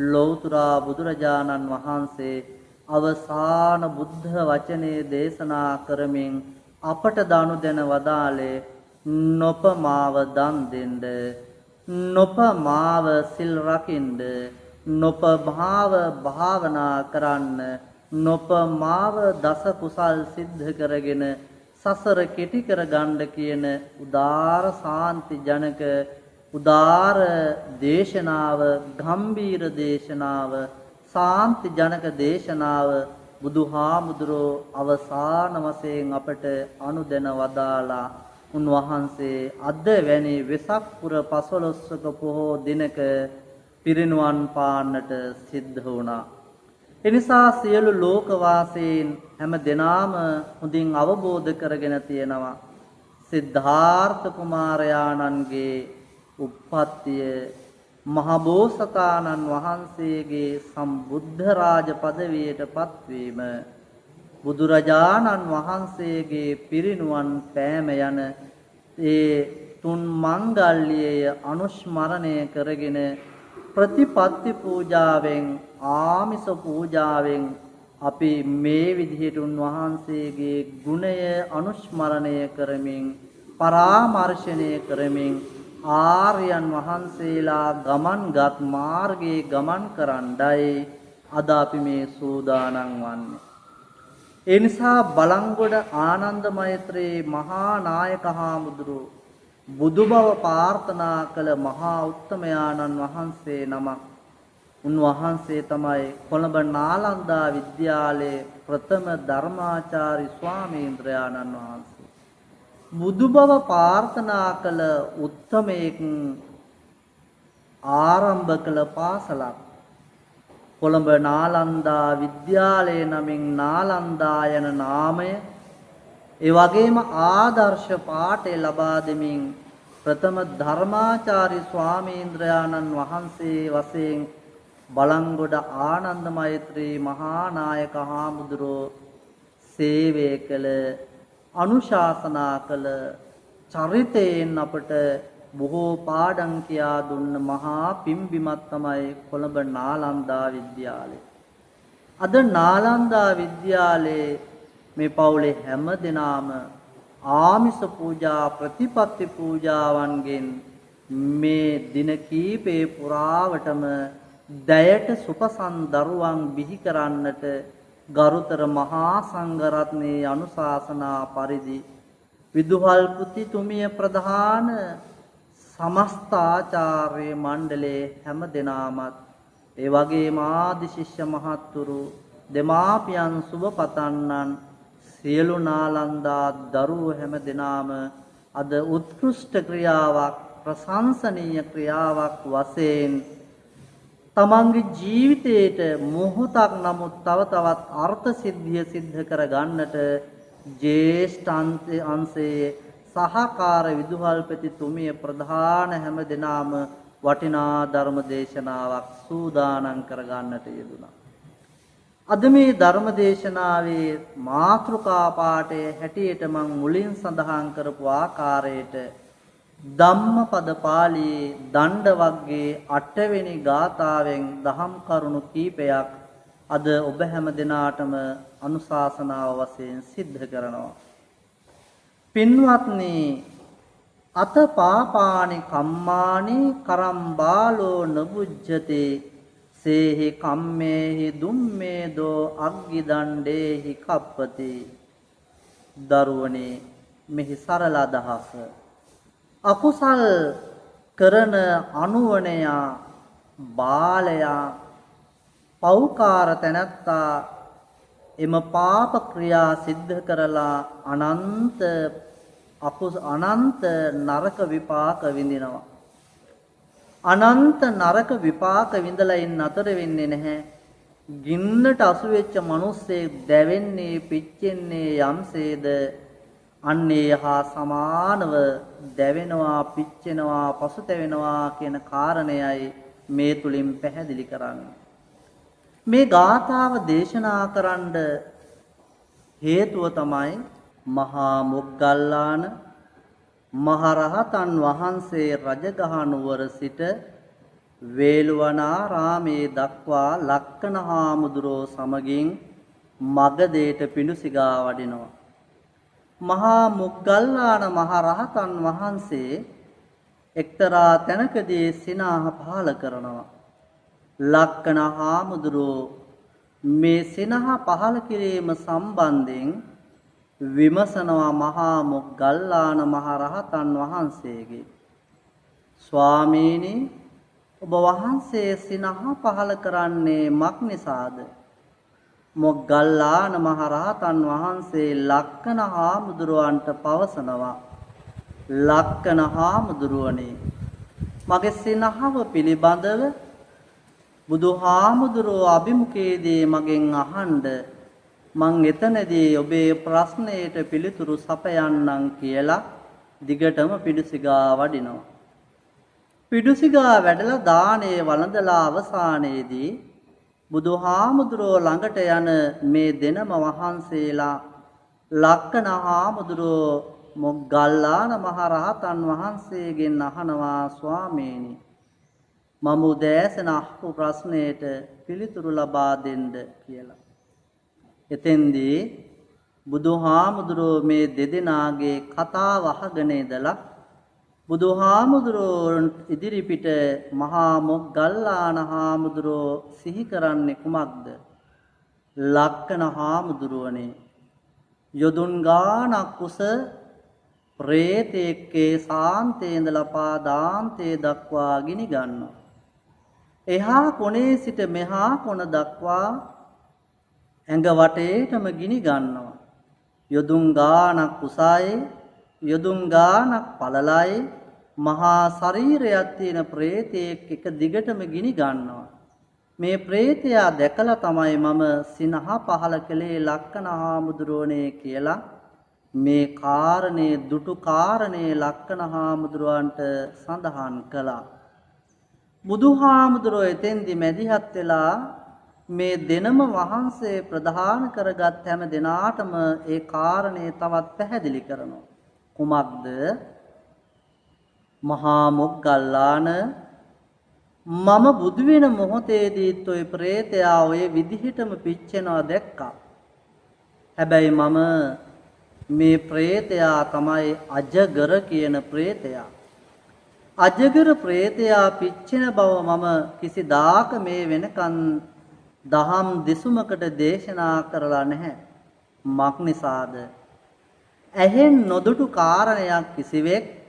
ලෞතර බුදුරජාණන් වහන්සේ අවසාන බුද්ධ වචනේ දේශනා කරමින් අපට දනු දෙන වදාලේ නොපමාව දන් දෙන්න නොපමාව සිල් රකින්න නොපමාව භාවනා කරන්න නොපමාව දස කුසල් සිද්ධ කරගෙන සසර කෙටි කර ගන්න කියන උදාර සාන්ති ජනක උදාර දේශනාව ගම්බීර දේශනාව සාන්ති ජනක දේශනාව බුදුහාමුදුරෝ අවසාන වශයෙන් අපට අනුදැන වදාලා උන්වහන්සේ අද වැනි වෙසක් පුර 15ක පොහෝ දිනක පිරිනුවන් පාන්නට සිද්ධ වුණා. එනිසා සියලු ලෝකවාසීන් හැම දෙනාම හොඳින් අවබෝධ කරගෙන තියෙනවා සිද්ධාර්ථ කුමාරයාණන්ගේ උප්පත්තිය මහබෝසතාණන් වහන්සේගේ සම්බුද්ධ රාජ පදවියට පත්වීම බුදුරජාණන් වහන්සේගේ පිරිනුවන් පෑම යන ඒ තුන් මංගල්‍යය අනුස්මරණය කරගෙන ප්‍රතිපත්ති පූජාවෙන් ආමිස පූජාවෙන් අපි මේ විදිහට උන්වහන්සේගේ ගුණය අනුස්මරණය කරමින් පරාමර්ශණය කරමින් ආර්යයන් වහන්සේලා ගමන්ගත් මාර්ගයේ ගමන් කරන්නයි අද අපි මේ සූදානම් වන්නේ. ඒ නිසා බලංගොඩ ආනන්ද මෛත්‍රී මහා නායක හාමුදුරුවෝ බුදුබව ප්‍රාර්ථනා කළ මහා උත්තමයාණන් වහන්සේ නමක්. උන්වහන්සේ තමයි කොළඹ නාලන්දා විද්‍යාලයේ ප්‍රථම ධර්මාචාර්ය ස්වාමීන්ද්‍රයාණන් වහන්සේ. බුදුබව ප්‍රාර්ථනා කළ උත්තමයෙක් ආරම්භ කළ පාසලක් කොළඹ නාලන්දා විද්‍යාලය නමින් නාලන්දා යන නාමය ඒ වගේම ආදර්ශ පාඨය ලබා දෙමින් ප්‍රථම ධර්මාචාර්ය ස්වාමීන්ද්‍රයාණන් වහන්සේ වශයෙන් බලංගොඩ ආනන්ද මෛත්‍රී මහා නායක හාමුදුරුවෝ සේවය කළ අනුශාසනා කළ චරිතයෙන් අපට බොහෝ පාඩම් කියා දුන්න මහා පිම්බිමක් තමයි කොළඹ නාලන්දා විද්‍යාලය. අද නාලන්දා විද්‍යාලයේ මේ පවුලේ හැම දෙනාම ආමිස පූජා ප්‍රතිපත්ති පූජාවන්ගෙන් මේ දින කීපේ පුරාවටම දයට සුපසන් දරුවන් බිහි කරන්නට ගරුතර මහා සංඝරත්නයේ අනුශාසනා පරිදි විදුහල්පතිතුමිය ප්‍රධාන සමස්ත ආචාර්ය මණ්ඩලයේ හැම දෙනාමත් ඒ වගේම ආදි ශිෂ්‍ය මහත්තුරු දෙමාපියන් සුබ පතන්නන් සියලු නාලන්දා දරුවෝ හැම දෙනාම අද උත්කෘෂ්ඨ ක්‍රියාවක් ප්‍රශංසනීය ක්‍රියාවක් වශයෙන් තමන්ගේ ජීවිතයට මොහොතක් නමුත් තව තවත් අර්ථ සිද්ධිය සිද්ධ කර ගන්නට ජේෂ්ඨ අංශයේ සහකාර විදුහල්පතිතුමිය ප්‍රධාන හැම දෙනාම වටිනා ධර්ම දේශනාවක් සූදානම් කර ගන්නට යෙදුණා. අද මේ ධර්ම දේශනාවේ මාතෘකා පාඨයේ හැටියට මම මුලින් සඳහන් කරපු ආකාරයට ධම්මපද පාළියේ දණ්ඩ වර්ගයේ 8 වෙනි ගාථාවෙන් දහම් කරුණු කීපයක් අද ඔබ හැම දිනාටම අනුශාසනාව වශයෙන් සිද්ධ කරනවා. පින්වත්නි, අත පාපානි කම්මානි කරම් බාලෝ නබුජ්ජති සේහි කම්මේහි දුම්මේදෝ අග්ගි දණ්ඩේහි කප්පති. දරුවනේ, මෙහි සරල අදහස අකුසල් කරන අනුවණයා බාලයා පෞකාර තැනැත්තා එම පාප ක්‍රියා සිද්ධ කරලා අනන්ත නරක විපාක විඳිනවා. අනන්ත නරක විපාක විඳලා ඉන්න අතර වෙන්නේ නැහැ. ගින්නට අසු වෙච්ච මිනිස්සෙක් දැවෙන්නේ පිච්චෙන්නේ යම්සේද අන්නේ හා සමානව දැවෙනවා පිච්චෙනවා පසුතැවෙනවා කියන කාරණයයි මේ තුලින් පැහැදිලි කරන්නේ. මේ ගාථාව දේශනා කරන්න හේතුව තමයි මහා මොග්ගල්ලාන මහරහතන් වහන්සේ රජගහ නුවර සිට වේළුවනාරාමේ දක්වා ලක්කන හාමුදුරුවෝ සමගින් මගදේට පිඬුසිඟා වඩිනවා. මහා මොග්ගල්ලාන මහරහතන් වහන්සේ එක්තරා තැනකදී සිනාහ පහල කරනවා. ලක්කන හාමුදුරුවෝ මේ සිනහ පහල කිරීම සම්බන්ධයෙන් විමසනවා මහා මොග්ගල්ලාන මහරහතන් වහන්සේගේ. ස්වාමීනි, ඔබ වහන්සේ සිනහ පහල කරන්නේ මක් නිසාද? මොග්ගල්ලාන මහරහතන් වහන්සේ ලක්කන හාමුදුරුවන්ට පවසනවා, ලක්කන හාමුදුරුවනේ, මගේ සිනහව පිළිබඳව බුදුහාමුදුරුවෝ අභිමුඛයේදී මගෙන් අහන්න මං එතනදී ඔබේ ප්‍රශ්නයට පිළිතුරු සපයන්නම් කියලා දිගටම පිඬුසිඟා වඩිනවා. පිඬුසිඟා වැඩලා දානේ වළඳලා අවසානයේදී බුදුහාමුදුරුවෝ ළඟට යන මේ දෙනම වහන්සේලා ලක්කන හාමුදුරුවෝ මොග්ගල්ලාන මහරහතන් වහන්සේගෙන් අහනවා, ස්වාමීනි, මම උදෑසන අහපු ප්‍රශ්නයට පිළිතුරු ලබා දෙන්න කියලා. එතෙන්දී බුදුහාමුදුරුවෝ මේ දෙදෙනාගේ කතාව අහගෙන ඉඳලා බුදුහාමුදුරුවෝ ඉදිරිපිට මහා මොග්ගල්ලාන හාමුදුරුවෝ සිහි කරන්නේ කුමක්ද? ලක්කන හාමුදුරුවනේ, යොදුන් ගානක් කුස ප්‍රේතෙක්ගේ සාන්තේ ඉඳලා පාදාන්තේ දක්වා ගිනි ගන්නවා. එහා කොනේ සිට මෙහා කොන දක්වා ඇඟ වටේටම ගිනි ගන්නවා. යොදුන් ගානක් කුසයි, යොදුන් ගානක් පළලයි, මහා ශරීරයක් තියෙන ප්‍රේතයෙක් එක දිගටම ගිනි ගන්නවා. මේ ප්‍රේතයා දැකලා තමයි මම සිනහ පහල කළේ ලක්කන හාමුදුරුවනේ කියලා මේ කාරණේ දුටු කාරණේ ලක්කන හාමුදුරුවන්ට සඳහන් කළා. බුදුහාමුදුරුවෝ එතෙන්දි මැදිහත් වෙලා මේ දෙනම වහන්සේ ප්‍රධාන කරගත් හැම දිනාටම ඒ කාරණේ තවත් පැහැදිලි කරනවා. කුමක්ද? මහා මොග්ගල්ලාන, මම බුදු වෙන මොහොතේදීත් ඔය ප්‍රේතයා ඔය විදිහටම පිච්චෙනවා දැක්කා. හැබැයි මම මේ ප්‍රේතයා තමයි අජගර කියන ප්‍රේතයා. අජගර ප්‍රේතයා පිච්චෙන බව මම කිසිදාක මේ වෙනකන් දහම් දෙසුමකට දේශනා කරලා නැහැ. මක් නිසාද? ඇහෙන් නොදුටු කාරණයක් කිසිවෙක්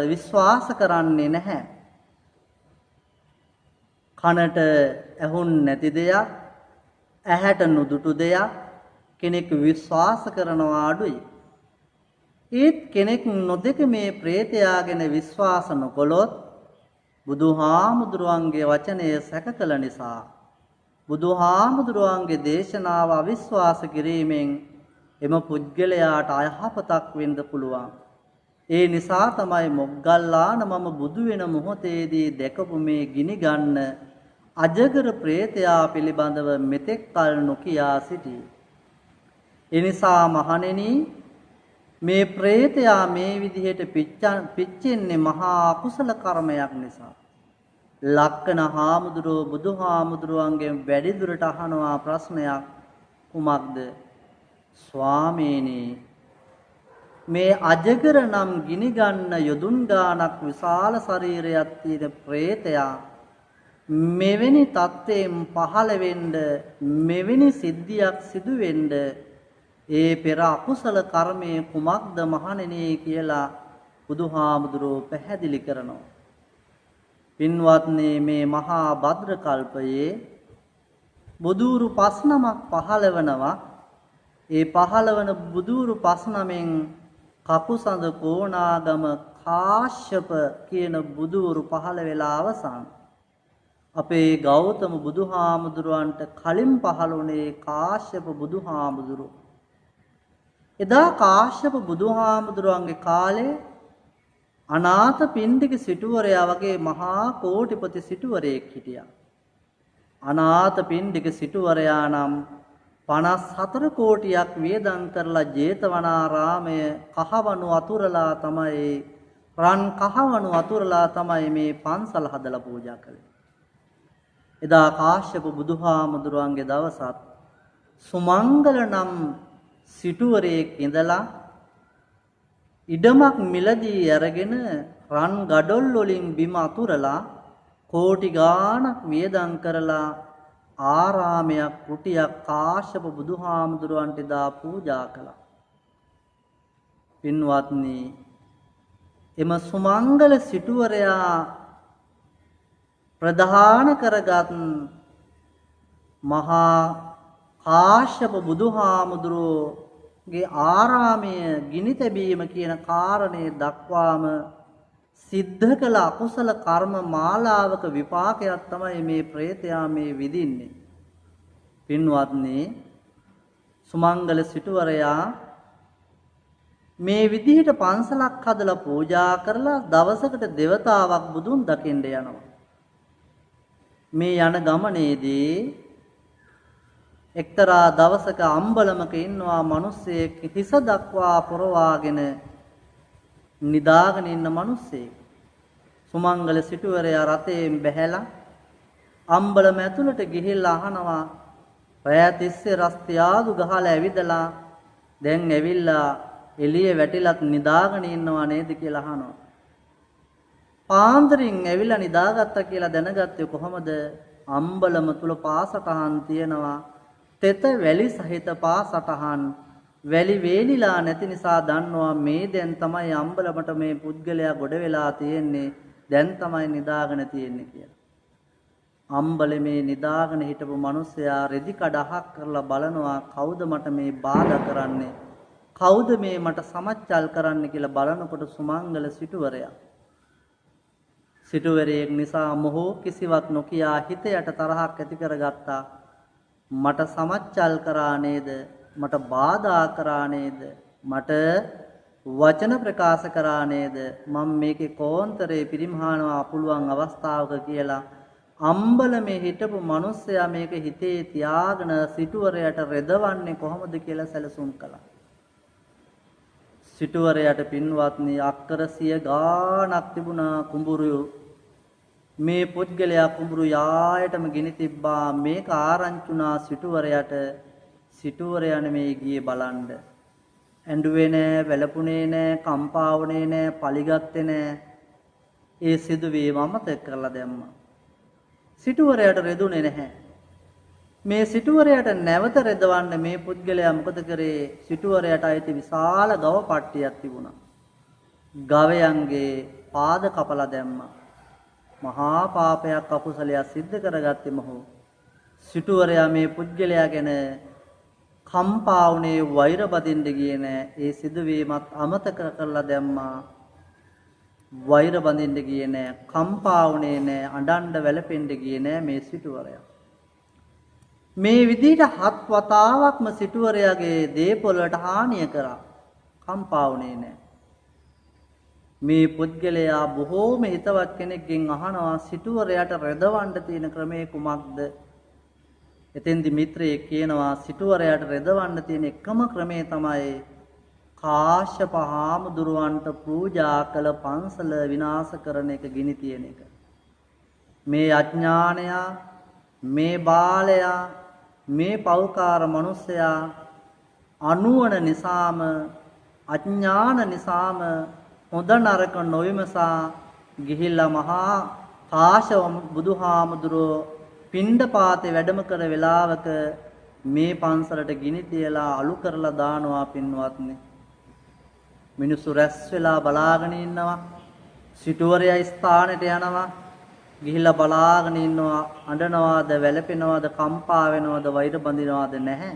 විශ්වාස කරන්නේ නැහැ. කනට ඇහුන් නැති දෙයක්, ඇහැට නොදුටු දෙයක් කෙනෙක් විශ්වාස කරනවා අඩුයි. ඒත් කෙනෙක් නොදක මේ ප්‍රේතයා ගැන විශ්වාස නොකළොත් බුදුහාමුදුරුවන්ගේ වචනය සැක කළ නිසා බුදුහාමුදුරුවන්ගේ දේශනාව අවිශ්වාස කිරීමෙන් එම පුද්ගලයාට අයහපතක් වෙන්න පුළුවන්. ඒ නිසා තමයි මොග්ගල්ලාන මම බුදු වෙන මොහොතේදී දැකපු මේ ගිනි ගන්න අජගර ප්‍රේතයා පිළිබඳව මෙතෙක් කල නොකියා සිටියේ. ඒ නිසා මහණෙනි මේ ප්‍රේතයා මේ විදිහට පිච්චෙන්නේ මහා අකුසල කර්මයක් නිසා. ලක්කන හාමුදුරුවෝ බුදුහාමුදුරුවන්ගෙන් වැඩිදුරට අහනවා ප්‍රශ්නයක්. කුමක්ද? ස්වාමීනි මේ අජගර නම් ගිනි ගන්න යොදුන් ගානක් විශාල ශරීරයක් තියෙන ප්‍රේතයා මෙවැනි තත්ත්වයෙන් පහළ වෙන්න මෙවැනි සිද්ධියක් සිදු වෙන්න ඒ පෙර අකුසල කර්මයේ කුමක්ද මහණෙනි කියලා බුදුහාමුදුරුවෝ පැහැදිලි කරනවා. පින්වත්නි මේ මහා භද්‍ර කල්පයේ බුදුරු 5 නමක් පහළ වෙනවා. ඒ පහළවන බුදුරු 5 නමෙන් කකුසඳ කෝණාගම කාශ්‍යප කියන බුදුරු පහළ වෙලා අවසන්. අපේ ගෞතම බුදුහාමුදුරුවන්ට කලින් පහළ වුණේ කාශ්‍යප බුදුහාමුදුරුවෝ. එදා කාශ්‍යප බුදුහාමුදුරුවන්ගේ කාලේ අනාථපිණ්ඩික සිටුවරයා වගේ මහා කෝටිපති සිටුවරයෙක් හිටියා. අනාථපිණ්ඩික සිටුවරයා නම් 54 කෝටියක් වියදම් කරලා ජේතවනාරාමය කහවණු අතුරලා තමයි රන් කහවණු අතුරලා තමයි මේ පන්සල හදලා පූජා කළේ. එදා කාශ්‍යප බුදුහාමුදුරුවන්ගේ දවසත් සුමංගල නම් සිටුවරයෙක් ඉඳලා ඉඩමක් මිලදී අරගෙන රන් ගඩොල් වලින් බිම අතුරලා කෝටි ගාණක් වියදම් කරලා ආරාමයක් කුටියක් කාශ්‍යප බුදුහාමුදුරුවන්ට දා පූජා කළා. පින්වත්නි එම සුමංගල සිටුවරයා ප්‍රධාන කරගත් මහා කාශ්‍යප බුදුහාමුදුරුවෝගේ ආරාමය ගිනි තැබීම කියන කාරණේ දක්වාම සිද්ධ කළ අකුසල කර්ම මාලාවක විපාකයක් තමයි මේ ප්‍රේතයා මේ විඳින්නේ. පින්වත්නි සුමංගල සිටුවරයා මේ විදිහට පන්සලක් හදලා පූජා කරලා දවසකට දෙවතාවක් බුදුන් දකින්න යනවා. මේ යන ගමනේදී එක්තරා දවසක අම්බලමක ඉන්නවා මිනිස්සෙක් හිස දක්වා පොරවාගෙන නිදාගෙන ඉන්න මිනිස්සෙක්. සුමංගල සිටුවරයා රතයෙන් බැහැලා අම්බලම ඇතුළට ගිහිල්ලා අහනවා රෑ තිස්සේ රස්තියාදු ගහලා ඇවිදලා දැන් ඇවිල්ලා එළිය වැටිලත් නිදාගෙන ඉන්නවා නේද කියලා අහනවා. පාන්දරින් ඇවිල්ලා නිදාගත්තා කියලා දැනගත්තේ කොහොමද? අම්බලම තුල පාසටහන් තියෙනවා. තෙත වැලි සහිත පාසටහන්. වැලි වේලිලා නැති නිසා දන්නවා මේ දැන් තමයි අම්බලමට මේ පුද්ගලයා ගොඩ වෙලා තියෙන්නේ. දැන් තමයි නිදාගෙන තියෙන්නේ කියලා. අම්බලේ මේ නිදාගෙන හිටපු මිනිස්සයා රෙදි කඩහක් කරලා බලනවා කවුද මට මේ බාධා කරන්නේ? කවුද මේ මට සමච්චල් කරන්න කියලා බලනකොට සුමංගල සිටුවරයා. සිටුවරයෙක් නිසා මොහු කිසිවක් නොකියා හිතයට තරහක් ඇති කරගත්තා. මට සමච්චල් කරා නේද? මට බාධා කරා නේද? මට වචන ප්‍රකාශ කරා නේද? මම මේකේ කෝන්තරේ පිරිමහනවා පුළුවන් අවස්ථාවක කියලා අම්බලමේ හිටපු මිනිස්සයා මේක හිතේ තියාගෙන සිටුවරයට රෙදවන්නේ කොහොමද කියලා සැලසුම් කළා. සිටුවරයට පින්වත්නි අක්කර 100 ගාණක් තිබුණා කුඹුරු. මේ පුද්ගලයා කුඹුරු යායටම ගිනි තිබ්බා. මේක ආරංචුණා සිටුවරයට. සිටුවරයා නෙමේ ගියේ බලන්න. ඇඬුවේ නෑ, වැළපුණේ නෑ, කම්පා වුණේ නෑ, පලිගත්තේ නෑ. ඒ සිදුවීම අමතක කරලා දැම්මා. සිටුවරයට රෙදුනේ නැහැ. මේ සිටුවරයාට නැවත රෙදවන්න මේ පුද්ගලයා මොකද කරේ? සිටුවරයාට අයිති විශාල ගව පට්ටියක් තිබුණා. ගවයන්ගේ පාද කපලා දැම්මා. මහා පාපයක් අකුසලයක් සිද්ධ කරගත්තේ මොහු. සිටුවරයා මේ පුද්ගලයා ගැන කම්පා වුණේ වෛර බදින්න ගියේ නෑ. ඒ සිදුවීමත් අමතක කරලා දැම්මා. වෛර බඳින්න ගියේ නෑ. කම්පා වුණේ නෑ. අඬන්න වැළපෙන්න ගියේ නෑ මේ සිටුවරයා. මේ විදිහට 7 වතාවක්ම සිටුවරයාගේ දේපොළ වලට හානිය කරා. කම්පා වුණේ නෑ. මේ පුද්ගලයා බොහෝම හිතවත් කෙනෙක්ගෙන් අහනවා සිටුවරයාට රෙදවන්න තියෙන ක්‍රමය කුමක්ද? එතෙන්දි මිත්‍රයෙක් කියනවා සිටුවරයාට රෙදවන්න තියෙන එකම ක්‍රමය තමයි කාශ්‍යප හාමුදුරුවන්ට පූජා කළ පන්සල විනාශ කරන එක, ගිනි තියන එක. මේ අඥානයා, මේ බාලයා, මේ පෞකාර මිනිසයා අනුවණ නිසාම, අඥාන නිසාම හොඳ නරක නොවිමසා ගිහිල්ලා මහා කාශ්‍යප බුදුහාමුදුරුවෝ පිණ්ඩපාතේ වැඩම කර වෙලාවක මේ පන්සලට ගිනි තියලා අලු කරලා දානවා. පින්වත්නි, මිනිස්සු රැස් වෙලා බලාගෙන ඉන්නවා. සිටුවරයා ස්ථානෙට යනවා. ගිහිල්ලා බලාගෙන ඉන්නවා. අඬනවාද, වැළපෙනවාද, කම්පා වෙනවාද, වෛර බඳිනවාද නැහැ.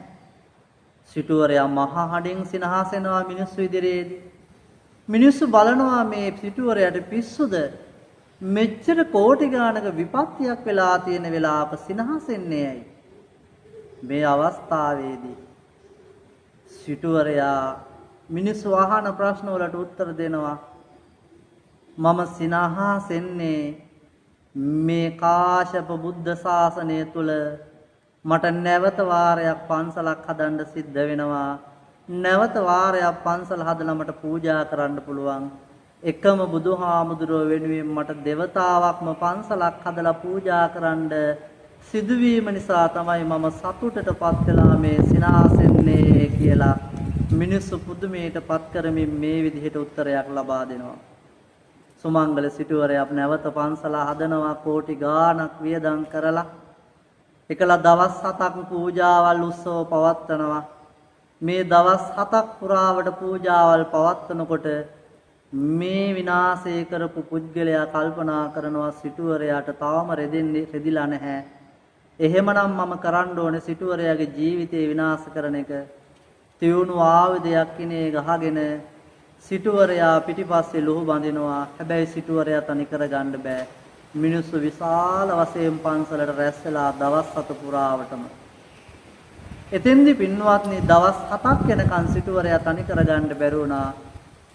සිටුවරයා මහා හඬින් සිනහසෙනවා මිනිස්සු ඉදිරියේදී. මිනිස්සු බලනවා මේ සිටුවරයාට පිස්සුද? මෙච්චර කෝටි ගානක විපත්තියක් වෙලා තියෙන වෙලාවක සිනහසෙන්නේ ඇයි? මේ අවස්ථාවේදී සිටුවරයා මිනිස්සු අහන ප්‍රශ්න වලට උත්තර දෙනවා. මම සිනහසෙන්නේ මේ කාශ්‍යප බුද්ධ ශාසනය තුල මට නැවත වාරයක් පන්සලක් හදන්න සිද්ධ වෙනවා. නැවත වාරයක් පන්සල හදලා මට පූජා කරන්න පුළුවන්. එකම බුදුහාමුදුරුව වෙනුවෙන් මට දෙවතාවක්ම පන්සලක් හදලා පූජා කරන්න සිදුවීම නිසා තමයි මම සතුටටපත් වෙලා මේ සිනාසෙන්නේ කියලා මිනිස්සු පුදුමයටපත් කරමින් මේ විදිහට උත්තරයක් ලබා දෙනවා. සුමංගල සිටුවරයා නැවත පන්සල හදනවා කෝටි ගාණක් වියදම් කරලා. එකලා දවස් 7ක් පූජාවල් උත්සව පවත්වනවා. මේ දවස් 7ක් පුරාවට පූජාවල් පවත්වනකොට මේ විනාශය කරපු පුද්ගලයා කල්පනා කරනවා සිටුවරයාට තාම රෙදිලා නැහැ. එහෙමනම් මම කරන්න ඕනේ සිටුවරයාගේ ජීවිතේ විනාශ කරන එක. තියුණු ආයුධයක් කිනේ ගහගෙන සිටුවරයා පිටිපස්සේ ලුහු බඳිනවා. හැබැයි සිටුවරයා තනි කරගන්න බෑ. මිනිස්සු විශාල වශයෙන් පන්සලට රැස් වෙලා දවස් 7 පුරාවටම. එතෙන්දි පින්වත්නි දවස් 7ක් යනකන් සිටුවරයා තනි කරගන්න බැරි වුණා.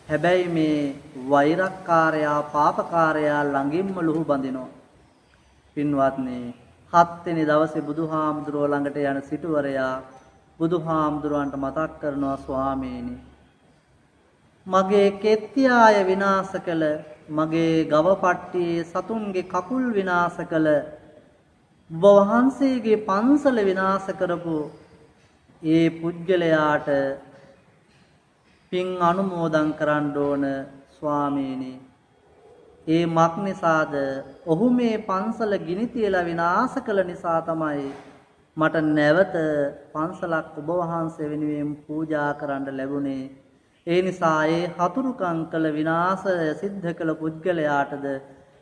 හැබැයි මේ වෛරක්කාරයා, පාපකාරයා ළඟින්ම ලුහු බඳිනවා. පින්වත්නි 7 වෙනි දවසේ බුදුහාමුදුරුවෝ ළඟට යන සිටුවරයා බුදුහාමුදුරුවන්ට මතක් කරනවා, ස්වාමීනි මගේ කෙත්තියාය විනාශ කළ, මගේ ගවපට්ටියේ සතුන්ගේ කකුල් විනාශ කළ, වහන්සේගේ පන්සල විනාශ කරපු ඒ පුජ්‍යලයාට පින් අනුමෝදන් කරන්න ඕන ස්වාමීනි. ඒ මක් නිසාද? ඔහු මේ පන්සල ගිනි තියලා විනාශ කළ නිසා තමයි මට නැවත පන්සලක් ඔබ වහන්සේ වෙනුවෙන් පූජා කරන්න ලැබුණේ. ඒ නිසා ඒ හතුරුකම් කළ විනාශය සිද්ධ කළ පුද්ගලයාටද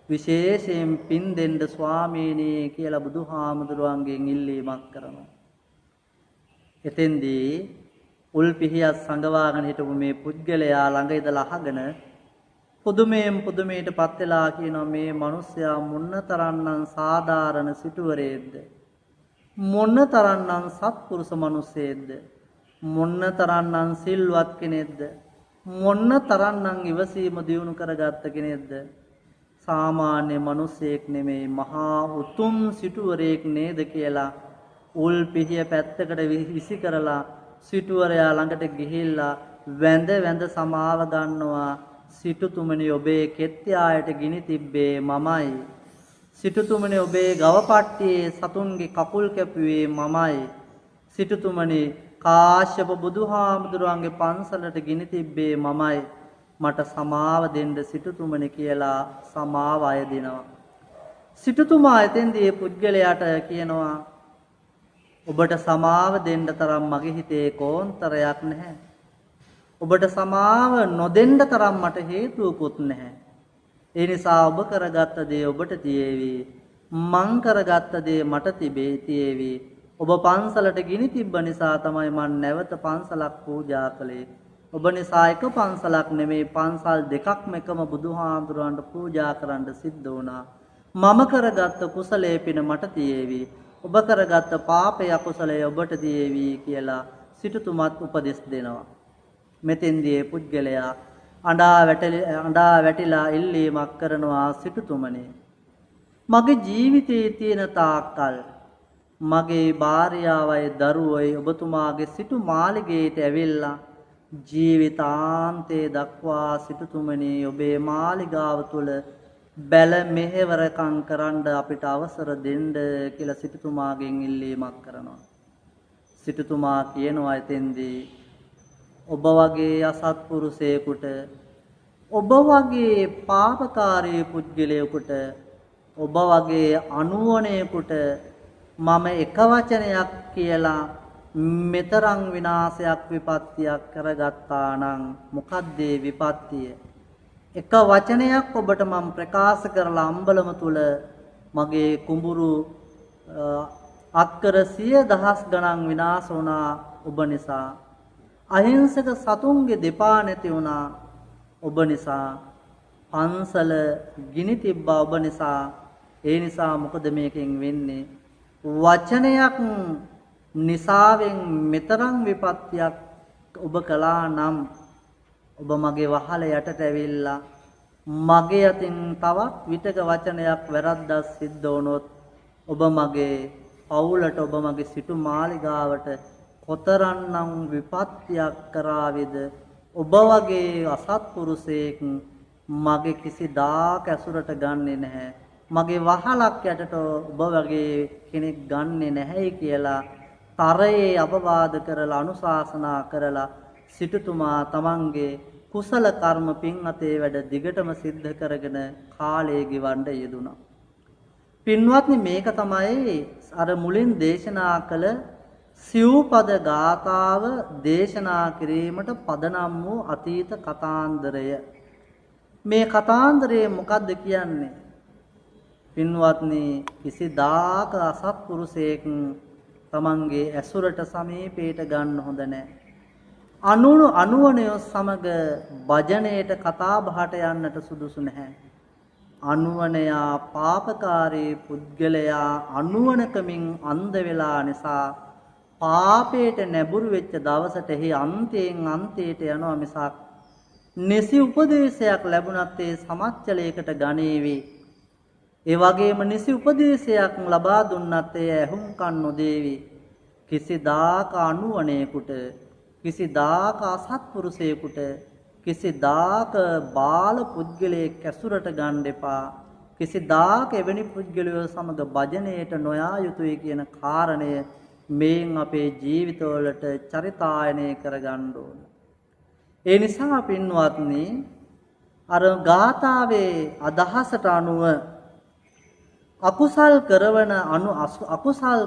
විශේෂයෙන් පින් දෙන්න ස්වාමීනි කියලා බුදුහාමුදුරුවන්ගෙන් ඉල්ලීමක් කරනවා. එතෙන්දී උල් පිහියක් සංගවාගෙන හිටපු මේ පුද්ගලයා ළඟ ඉඳලා අහගෙන පුදුමයටපත් වෙලා කියනවා, මේ මිනිස්සයා මොනතරම්නම් සාධාරණ සිටුවරේද්ද, මොනතරම්නම් සත්පුරුෂ මිනිස්සෙක්ද, මොනතරම්නම් සිල්වත් කෙනෙක්ද, මොනතරම්නම් ඉවසීම දියුණු කරගත්ත කෙනෙක්ද. සාමාන්‍ය මිනිසෙක් නෙමෙයි, මහා උතුම් සිටුවරයෙක් නේද කියලා උල් පිහිය පැත්තකට විසි කරලා සිටුවරයා ළඟට ගිහිල්ලා වැඳ සමාව ගන්නවා. සිටුතුමනි, ඔබේ කෙත්යායට ගිනි තිබ්බේ මමයි. සිටුතුමනි, ඔබේ ගවපට්ටියේ සතුන්ගේ කකුල් කැපුවේ මමයි. සිටුතුමනි, කාශ්‍යප බුදුහාමුදුරුවන්ගේ පන්සලට ගිනි තිබ්බේ මමයි. මට සමාව දෙන්න සිටුතුමනි කියලා සමාව අය දෙනවා. සිටුතුමා එතෙන්දී පුද්ගලයාට කියනවා, ඔබට සමාව දෙන්න තරම් මගේ හිතේ කෝන්තරයක් නැහැ. ඔබට සමාව නොදෙන්න තරම් මට හේතුවකුත් නැහැ. ඒ නිසා ඔබ කරගත්ත දේ ඔබට තියේවි. මං කරගත්ත දේ මට තියේවි. ඔබ පන්සලට ගිනි තිබ්බ නිසා තමයි මං නැවත පන්සලක් පූජා කළේ. ඔබ නිසා එක පන්සලක් නෙමේ පන්සල් දෙකක්ම එකම බුදුහාඳුරන්ට පූජා කරන්න සිද්ධ වුණා. මම කරගත්ත කුසලයේ පින මට තියේවි. ඔබ කරගත්ත පාපය අකුසලයේ ඔබට තියේවි කියලා සිටුතුමත් උපදෙස් දෙනවා. මෙතෙන්දී පුද්ගලයා අඬා වැටිලා ඉල්ලීමක් කරනවා සිටුතුමනි. මගේ ජීවිතයේ තියෙන තාක්කල් මගේ භාර්යාවයි දරුවෝයි ඔබතුමාගේ සිටු මාලිගයට ඇවිල්ලා ජීවිතාන්තයේ දක්වා සිටුතුමනි ඔබේ මාලිගාව තුල බැල මෙහෙවරකම් කරන්න අපිට අවසර දෙන්න කියලා සිටුතුමාගෙන් ඉල්ලීමක් කරනවා. සිටුතුමා කියනවා එතෙන්දී ඔබ වගේ අසත්පුරුෂයෙකුට ඔබ වගේ පාපකාරී පුද්ගලයෙකුට ඔබ වගේ අනුවණයෙකුට මම එක වචනයක් කියලා මෙතරම් විනාශයක් විපත්තියක් කරගත්තා නම් මොකද්ද විපත්තිය? එක වචනයක් ඔබට මම ප්‍රකාශ කරලා අම්බලම තුල මගේ කුඹුරු අක්කර 100,000 ගණන් විනාශ වුණා ඔබ නිසා. අහිංසක සතුන්ගේ දෙපා නැති වුණා ඔබ නිසා. පන්සල ගිනි තිබ්බා ඔබ නිසා. ඒ නිසා මොකද මේකෙන් වෙන්නේ? වචනයක් නිසාවෙන් මෙතරම් විපත්තියක් ඔබ කළා නම් ඔබ මගේ වහල යටට ඇවිල්ලා මගේ අතින් තවත් විතක වචනයක් වැරද්දක් සිද්ධ වුණොත් ඔබ මගේ පවුලට ඔබ මගේ සිටු මාලිගාවට කොතරම්නම් විපත්තියක් කරාවිද? ඔබ වගේ අසත්පුරුෂයෙක් මගේ කිසිදාක ඇසුරට ගන්නෙ නැහැ. මගේ වහලක් යටට ඔබ වගේ කෙනෙක් ගන්නෙ නැහැයි කියලා තරයේ අවවාද කරලා අනුශාසනා කරලා සිටුතුමා තමන්ගේ කුසල කර්ම පින් අතේ වැඩ දිගටම සිද්ධ කරගෙන කාලය ගෙවන්න යෙදුණා. පින්වත්නි මේක තමයි අර මුලින් දේශනා කළ සිව්පද ගාථාව දේශනා කිරීමට පදනම් වූ අතීත කතාන්දරය. මේ කතාන්දරයේ මොකද්ද කියන්නේ? පින්වත්නි කිසිදාක අසත්පුරුෂයෙක් තමන්ගේ ඇසුරට සමීපයට ගන්න හොඳ නැහැ. අනුවණය සමග භජනයේට කතා බහට යන්නට සුදුසු නැහැ. අනුවණයා පාපකාරී පුද්ගලයා අනුවණකමින් අන්ධ වෙලා නිසා පාපයට නැඹුරු වෙච්ච දවසට එහි අන්තයට යනවා මිසක් නිසි උපදේශයක් ලැබුණත් ඒ සමච්චලයකට ගණේවි. ඒ වගේම නිසි උපදේශයක් ලබා දුන්නත් ඒ ඇහුම්කන් නොදේවි. කිසිදාක අනුවණයෙකුට කිසිදාක අසත්පුරුෂයෙකුට කිසිදාක බාල පුද්ගලයෙක් ඇසුරට ගන්න එපා. කිසිදාක එවැනි පුද්ගලයෝ සමග භජනයට නොයා යුතුයි කියන කාරණය මේන් අපේ ජීවිතවලට චරිතායනය කරගන්න ඕන. ඒ නිසා පින්වත්නි අර ගාථාවේ අදහසට අනුව අකුසල්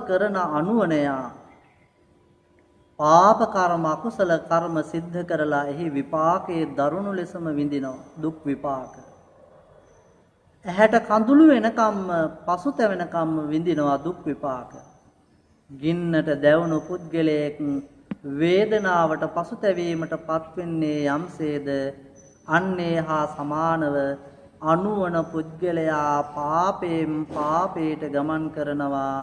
කරන අනුවණයා පාප කර්ම අකුසල කර්ම සිද්ධ කරලා එහි විපාකයේ දරුණු ලෙසම විඳිනවා දුක් විපාක. ඇහැට කඳුළු වෙනකම්ම පසුතැවෙනකම්ම විඳිනවා දුක් විපාක. ගින්නට දැවුණු පුද්ගලයෙක් වේදනාවට පසුතැවීමට පත්වෙන්නේ යම්සේද අන්නේ හා සමානව අනුවන පුද්ගලයා පාපයෙන් පාපයට ගමන් කරනවා.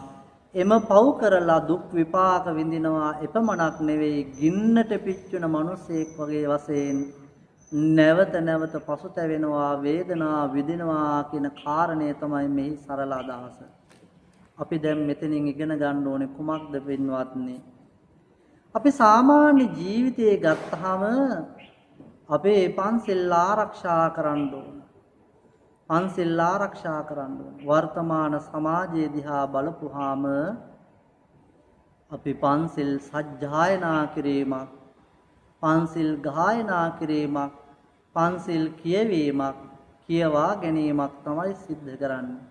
එම පව් කරලා දුක් විපාක විඳිනවා. එපමණක් නෙවෙයි ගින්නට පිච්චුන මිනිසෙක් වගේ වශයෙන් නැවත නැවත පසුතැවෙනවා වේදනා විඳිනවා කියන කාරණය තමයි මෙහි සරල අදහස. අපි දැන් මෙතනින් ඉගෙන ගන්න ඕනේ කුමක්ද පින්වත්නි? අපි සාමාන්‍ය ජීවිතයේ ගත්තාම අපේ පන්සිල් ආරක්ෂා කරන්න ඕන. පන්සිල් ආරක්ෂා කරන්න ඕන. වර්තමාන සමාජයේ දිහා බලපුවාම අපි පන්සිල් සජ්ජායනා කිරීමක්, පන්සිල් ගායනා කිරීමක්, පන්සිල් කියවීමක්, කියවා ගැනීමක් තමයි සිද්ධ කරන්නේ.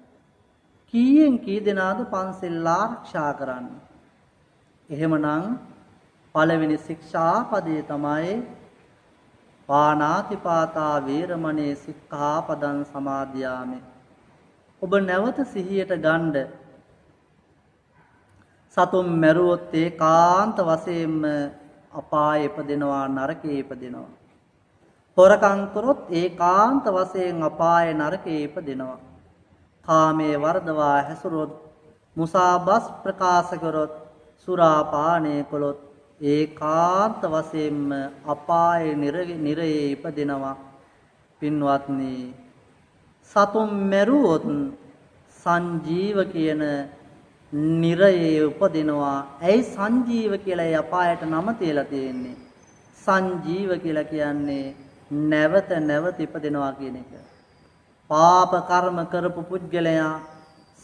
කීයෙන් කී දෙනාද පන්සිල් ආරක්ෂා කරන්නේ? එහෙමනම් පළවෙනි ශික්ෂාපදේ තමයි පාණාතිපාතා වේරමණී සික්ඛාපදං සමාදියාමි. ඔබ නැවත සිහියට ගන්න සතුන් මැරුවොත් ඒකාන්ත වශයෙන්ම අපායේ ඉපදෙනවා නරකයේ ඉපදෙනවා. හොරකම් කරොත් ඒකාන්ත වශයෙන් අපායේ නරකයේ ඉපදෙනවා. කාමයේ වර්ධවා හැසිරොත් මුසාබස් ප්‍රකාශ කරොත් සුරා පානය කළොත් ඒකාන්ත වශයෙන්ම අපායේ නිරයේ ඉපදෙනවා. පින්වත්නි, සතුන් මැරුවොත් සංජීව කියන නිරයේ උපදිනවා. ඇයි සංජීව කියලා ඒ අපායට නම තියලා තියෙන්නේ? සංජීව කියලා කියන්නේ නැවත නැවත ඉපදෙනවා කියන එක. පාප කර්ම කරපු පුද්ගලයා,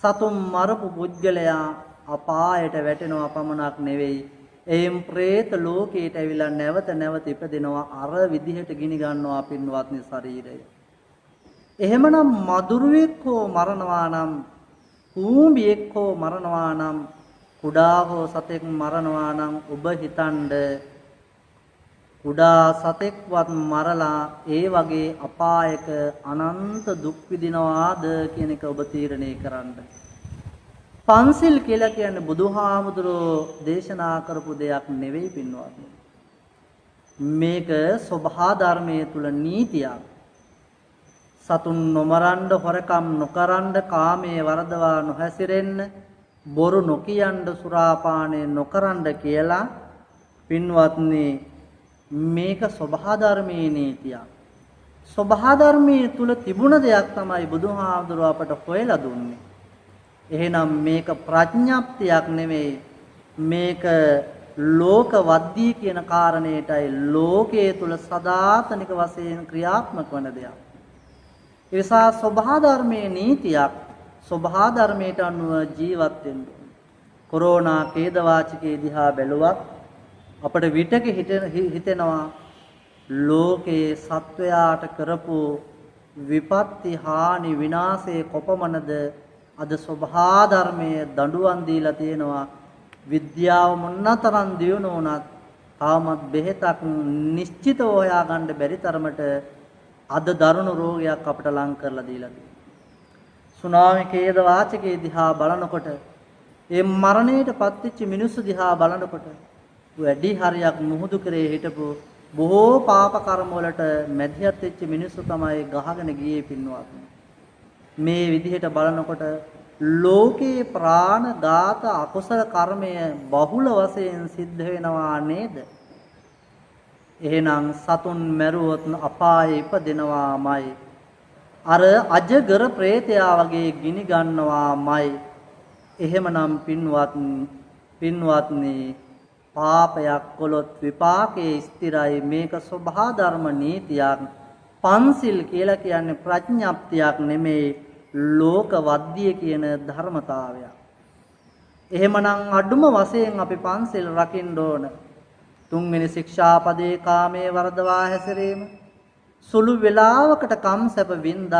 සතුන් මරපු පුද්ගලයා අපායට වැටෙනවා පමණක් නෙවෙයි, එයින් പ്രേත ලෝකයට ඇවිල්ලා නැවත නැවත ඉපදෙනවා. අර විදිහට ගිනි ගන්නවා පින්වත්නි ශරීරය. එහෙමනම් මදුරුවෙක් හෝ මරනවා නම්, කූඹියෙක් හෝ මරනවා නම්, කුඩා හෝ සතෙක් මරනවා නම් ඔබ හිතන්න කුඩා සතෙක්වත් මරලා ඒ වගේ අපායක අනන්ත දුක් විඳිනවාද කියන එක ඔබ තීරණය කරන්න. පන්සිල් කියලා කියන්නේ බුදුහාමුදුරෝ දේශනා කරපු දෙයක් නෙවෙයි පින්වත්නි. මේක සබහා ධර්මයේ තුල නීතියක්. සතුන් නොමරන්න, හොරකම් නොකරන්න, කාමයේ වරදවා නොහැසිරෙන්න, බොරු නොකියන්න, සුරාපානය නොකරන්න කියලා පින්වත්නි මේක සබහා ධර්මයේ නීතියක්. සබහා ධර්මයේ තුල තිබුණ දෙයක් තමයි බුදුහාමුදුරුවෝ අපට හොයලා දුන්නේ. එහෙනම් මේක ප්‍රඥාප්තියක් නෙමෙයි, මේක ලෝකවද්දී කියන කාරණේටයි ලෝකයේ තුල සදාතනික වශයෙන් ක්‍රියාත්මක වන දෙයක්. ඒ නිසා සබහා ධර්මයේ නීතියක්, සබහා ධර්මයට අනුව ජීවත් වෙන්න. කොරෝනා ඛේදවාචකයේ දිහා බැලුවත් අපට විටක හිතෙනවා ලෝකයේ සත්වයාට කරපු විපත්ති හානි විනාශයේ කොපමණද අද සබහා ධර්මයේ දඬුවම් දීලා තියෙනවා. විද්‍යාව මොනතරම් දියුණු වුණත් තාමත් බෙහෙතක් නිශ්චිතව හොයාගන්න බැරි තරමට අද දරුණු රෝගයක් අපට ලං කරලා දීලා තියෙනවා. සුනාමි ඛේද වාචකයේ දිහා බලනකොට, ඒ මරණයට පත්වෙච්ච මිනිස්සු දිහා බලනකොට වැඩි හරියක් මුහුදු කරේ හිටපු බොහෝ පාප කර්ම වලට මැදිහත් වෙච්ච මිනිස්සු තමයි ගහගෙන ගියේ පින්වත්නි. මේ විදිහට බලනකොට ලෝකේ ප්‍රාණඝාත අකුසල කර්මය බහුල වශයෙන් සිද්ධ වෙනවා නේද? එහෙනම් සතුන් මැරුවොත් අපායේ ඉපදෙනවාමයි. අර අජගර ප්‍රේතයා වගේ ගිනි ගන්නවාමයි. එහෙමනම් පින්වත්නි පාපයක් කළොත් විපාකයේ ස්ථිරයි. මේක සබහා ධර්ම නීතියක්. පන්සිල් කියලා කියන්නේ ප්‍රඥාප්තියක් නෙමෙයි, ලෝකවද්දිය කියන ධර්මතාවයක්. එහෙමනම් අඩුම වශයෙන් අපි පන්සිල් රකින්න ඕන. තුන්වෙනි ශික්ෂාපදේ කාමයේ වර්ධවා හැසිරීම. සුළු වේලාවකට කම් සැප වින්දත්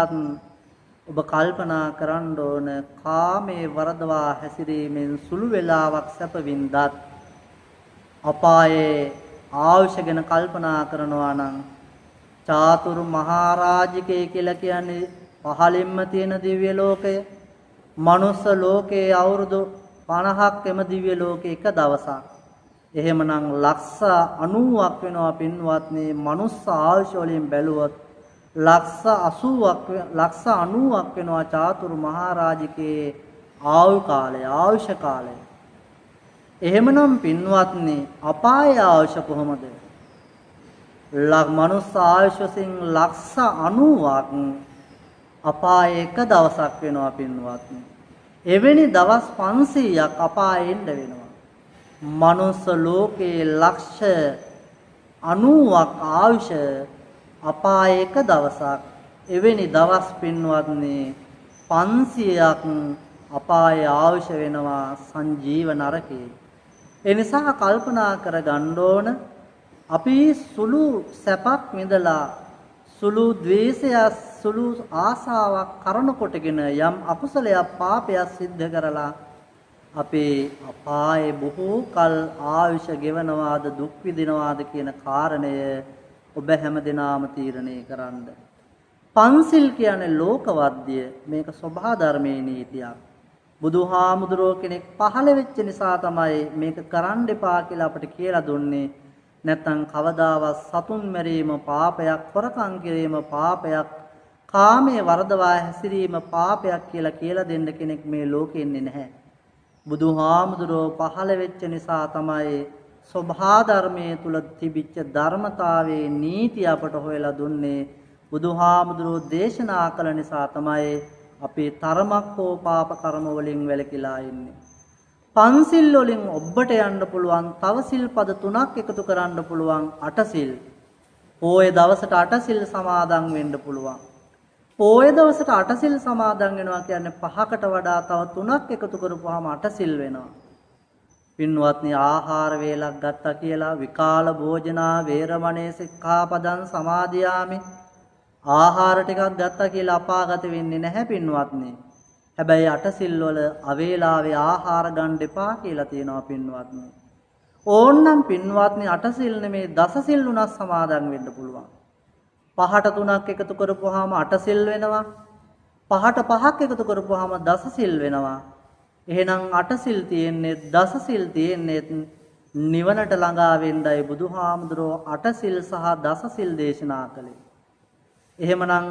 ඔබ කල්පනා කරන්න ඕන, කාමයේ වර්ධවා හැසිරීමෙන් සුළු වේලාවක් සැප වින්දත් අපායේ ආයුෂ ගැන කල්පනා කරනවා නම් චාතුරු මහරජිකේ කියලා කියන්නේ පහළින්ම තියෙන දිව්‍ය ලෝකය. මනුස්ස ලෝකයේ අවුරුදු 50ක් එම දිව්‍ය ලෝකේ එක දවසක්. එහෙමනම් ලක්ෂ 90ක් වෙනවා පින්වත්නි. මනුස්ස ආයුෂ වලින් බැලුවොත් ලක්ෂ 90ක් වෙනවා චාතුරු මහරජිකේ ආයුෂ කාලය. එහෙමනම් පින්වත්නි අපාය ආයුෂ කොහොමද? මනුස්ස ආයුෂයෙන් ලක්ෂ 90ක් අපායේ එක දවසක් වෙනවා පින්වත්නි. එවැනි දවස් 500ක් අපායේ ඉන්න වෙනවා. මනුස්ස ලෝකේ ලක්ෂ 90ක් ආයුෂ අපායේ එක දවසක්. එවැනි දවස් පින්වත්නි 500ක් අපායේ ආයුෂ වෙනවා සංජීව නරකේ. ඒ නිසා කල්පනා කරගන්න ඕන, අපි සුළු සැපක් විඳලා සුළු ද්වේෂයක්, සුළු ආසාවක් කරන කොටගෙන යම් අකුසලයක් පාපයක් සිද්ධ කරලා අපේ අපායේ බොහෝ කල් ආයුෂ ගෙවනවාද දුක් විඳිනවාද කියන කාරණය ඔබ හැමදෙනාම තීරණය කරන්න. පන්සිල් කියන්නේ ලෝකවද්‍ය, මේක සබහා ධර්මයේ නීතියක්. බුදුහාමුදුරුවෝ කෙනෙක් පහළ වෙච්ච නිසා තමයි මේක කරන්න එපා කියලා අපිට කියලා දුන්නේ. නැත්නම් කවදාවත් සතුන් මැරීම පාපයක්, හොරකම් කිරීම පාපයක්, කාමයේ වරදවා හැසිරීම පාපයක් කියලා දෙන්න කෙනෙක් මේ ලෝකෙ ඉන්නේ නැහැ. බුදුහාමුදුරුවෝ පහළ වෙච්ච නිසා තමයි සබහා ධර්මයේ තුල තිබිච්ච ධර්මතාවයේ නීතිය අපට හොයලා දුන්නේ. බුදුහාමුදුරුවෝ දේශනා කළ නිසා තමයි අපේ තරමක් හෝ පාප කර්ම වලින් වැළකීලා ඉන්නේ. පන්සිල් වලින් ඔබට යන්න පුළුවන් තව සිල්පද 3ක් එකතු කරන්න පුළුවන් 8 සිල්. පොය දවසට 8 සිල් සමාදන් වෙන්න පුළුවන්. පොය දවසට 8 සිල් සමාදන් වෙනවා කියන්නේ 5කට වඩා තව 3ක් එකතු කරපුවාම 8 සිල් වෙනවා. පින්වත්නි, ආහාර වේලක් ගත්තා කියලා විකාල භෝජනා වේරමණේ සික්ඛාපදං සමාදියාමි. ආහාර ටිකක් ගත්තා කියලා අපාගත වෙන්නේ නැහැ පින්වත්නි. හැබැයි 8 සිල් වල අවේලාවේ ආහාර ගන්න එපා කියලා තියෙනවා පින්වත්නි. ඕන්නම් පින්වත්නි 8 සිල් නෙමේ 10 සිල් උනස් සමාදන් වෙන්න පුළුවන්. 5ට 3ක් එකතු කරපුවාම 8 සිල් වෙනවා. 5ට 5ක් එකතු කරපුවාම 10 සිල් වෙනවා. එහෙනම් 8 සිල් තියෙන්නේ 10 සිල් තියෙන්නේ නිවනට ළඟා වෙන්නයි බුදුහාමුදුරුවෝ 8 සිල් සහ 10 සිල් දේශනා කළේ. එහෙමනම්